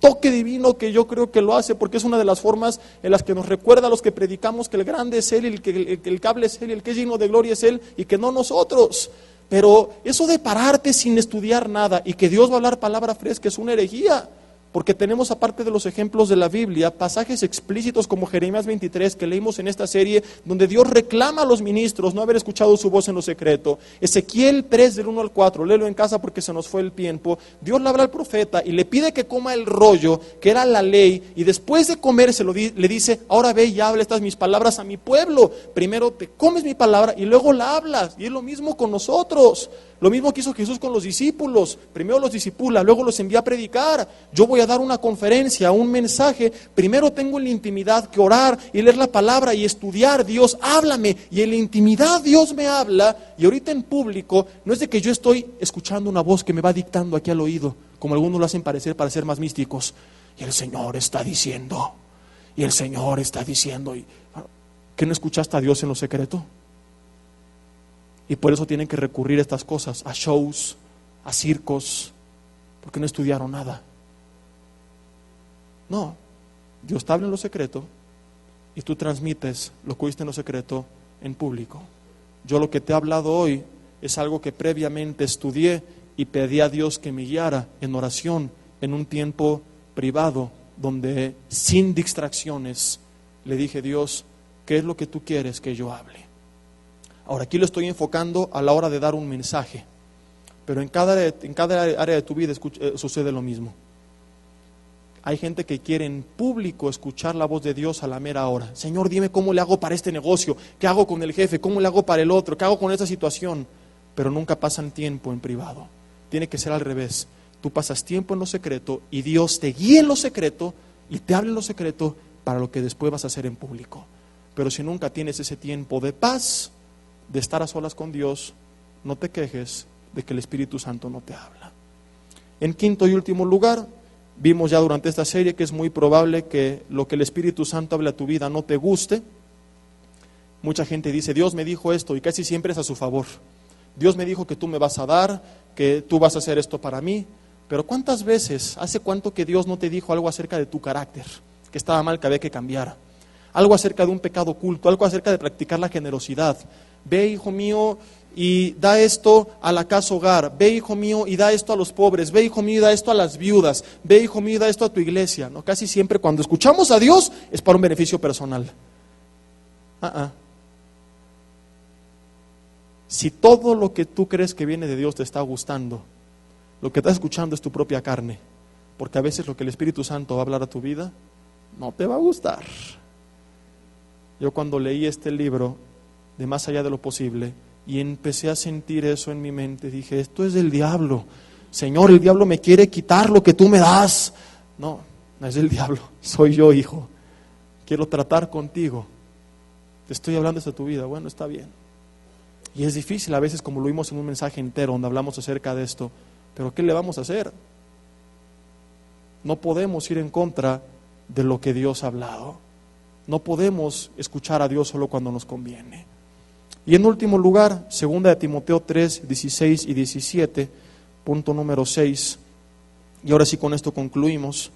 toque divino que yo creo que lo hace, porque es una de las formas en las que nos recuerda a los que predicamos que el grande es Él, el cable es Él, el que es digno de gloria es Él, y que no nosotros. Pero eso de pararte sin estudiar nada y que Dios va a hablar palabra fresca es una herejía. Porque tenemos, aparte de los ejemplos de la Biblia, pasajes explícitos como Jeremías 23 que leímos en esta serie, donde Dios reclama a los ministros no haber escuchado su voz en lo secreto. Ezequiel 3 del 1 al 4, léelo en casa porque se nos fue el tiempo. Dios le habla al profeta y le pide que coma el rollo, que era la ley, y después de comérselo le dice, ahora ve y habla estas mis palabras a mi pueblo. Primero te comes mi palabra y luego la hablas. Y es lo mismo con nosotros. Lo mismo que hizo Jesús con los discípulos. Primero los disipula, luego los envía a predicar. Yo voy a dar una conferencia, un mensaje. Primero tengo en la intimidad que orar y leer la palabra y estudiar. Dios, háblame. Y en la intimidad Dios me habla. Y ahorita en público, no es de que yo estoy escuchando una voz que me va dictando aquí al oído, como algunos lo hacen parecer para ser más místicos. Y el Señor está diciendo, y el Señor está diciendo. ¿Que no escuchaste a Dios en lo secreto? Y por eso tienen que recurrir a estas cosas, a shows, a circos, porque no estudiaron nada. No, Dios te habla en lo secreto y tú transmites lo que oíste en lo secreto en público. Yo lo que te he hablado hoy es algo que previamente estudié y pedí a Dios que me guiara en oración, en un tiempo privado, donde sin distracciones le dije, Dios, ¿qué es lo que tú quieres que yo hable? Ahora, aquí lo estoy enfocando a la hora de dar un mensaje, pero en cada área de tu vida sucede lo mismo. Hay gente que quiere en público escuchar la voz de Dios a la mera hora. Señor, dime cómo le hago para este negocio, qué hago con el jefe, cómo le hago para el otro, qué hago con esta situación, pero nunca pasan tiempo en privado. Tiene que ser al revés. Tú pasas tiempo en lo secreto y Dios te guía en lo secreto y te habla en lo secreto para lo que después vas a hacer en público. Pero si nunca tienes ese tiempo de paz, de estar a solas con Dios, no te quejes de que el Espíritu Santo no te habla. En quinto y último lugar, vimos ya durante esta serie que es muy probable que lo que el Espíritu Santo hable a tu vida no te guste. Mucha gente dice, Dios me dijo esto, y casi siempre es a su favor. Dios me dijo que tú me vas a dar, que tú vas a hacer esto para mí. Pero ¿cuántas veces, hace cuánto que Dios no te dijo algo acerca de tu carácter, que estaba mal, que había que cambiar? Algo acerca de un pecado oculto, algo acerca de practicar la generosidad. Ve, hijo mío, y da esto a la casa hogar. Ve, hijo mío, y da esto a los pobres. Ve, hijo mío, y da esto a las viudas. Ve, hijo mío, y da esto a tu iglesia. No, casi siempre cuando escuchamos a Dios es para un beneficio personal. Si todo lo que tú crees que viene de Dios te está gustando, lo que estás escuchando es tu propia carne, porque a veces lo que el Espíritu Santo va a hablar a tu vida no te va a gustar. Yo cuando leí este libro de Más allá de lo posible y empecé a sentir eso en mi mente, dije, esto es del diablo. Señor, el diablo me quiere quitar lo que tú me das. No, no es del diablo, soy yo, hijo. Quiero tratar contigo. Te estoy hablando de tu vida. Bueno, está bien. Y es difícil a veces, como lo vimos en un mensaje entero donde hablamos acerca de esto, pero ¿qué le vamos a hacer? No podemos ir en contra de lo que Dios ha hablado. No podemos escuchar a Dios solo cuando nos conviene. Y en último lugar, 2 de Timoteo 3, 16 y 17, punto número 6. Y ahora sí con esto concluimos.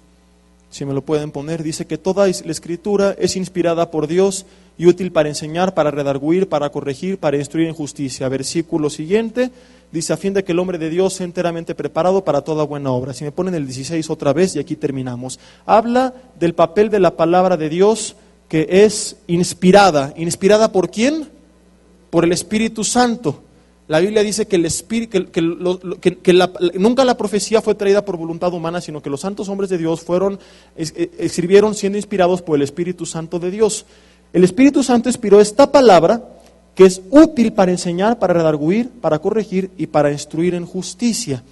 Si me lo pueden poner, dice que toda la Escritura es inspirada por Dios y útil para enseñar, para redarguir, para corregir, para instruir en justicia. Versículo siguiente, dice, a fin de que el hombre de Dios sea enteramente preparado para toda buena obra. Si me ponen el 16 otra vez y aquí terminamos. Habla del papel de la palabra de Dios que es inspirada. ¿Inspirada por quién? Por el Espíritu Santo. La Biblia dice que nunca la profecía fue traída por voluntad humana, sino que los santos hombres de Dios escribieron siendo inspirados por el Espíritu Santo de Dios. El Espíritu Santo inspiró esta palabra que es útil para enseñar, para redarguir, para corregir y para instruir en justicia.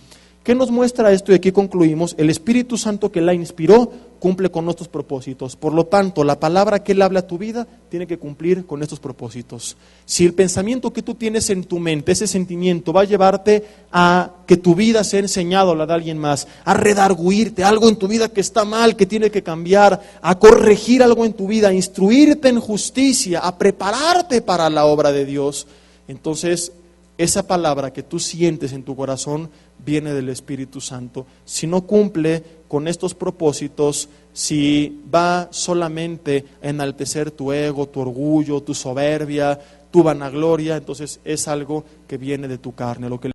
¿Qué nos muestra esto? Y aquí concluimos. El Espíritu Santo que la inspiró cumple con nuestros propósitos. Por lo tanto, la palabra que Él habla a tu vida tiene que cumplir con estos propósitos. Si el pensamiento que tú tienes en tu mente, ese sentimiento, va a llevarte a que tu vida sea enseñada a la de alguien más, a redarguirte, algo en tu vida que está mal, que tiene que cambiar, a corregir algo en tu vida, a instruirte en justicia, a prepararte para la obra de Dios, entonces esa palabra que tú sientes en tu corazón viene del Espíritu Santo. Si no cumple con estos propósitos, si va solamente a enaltecer tu ego, tu orgullo, tu soberbia, tu vanagloria, entonces es algo que viene de tu carne. Lo que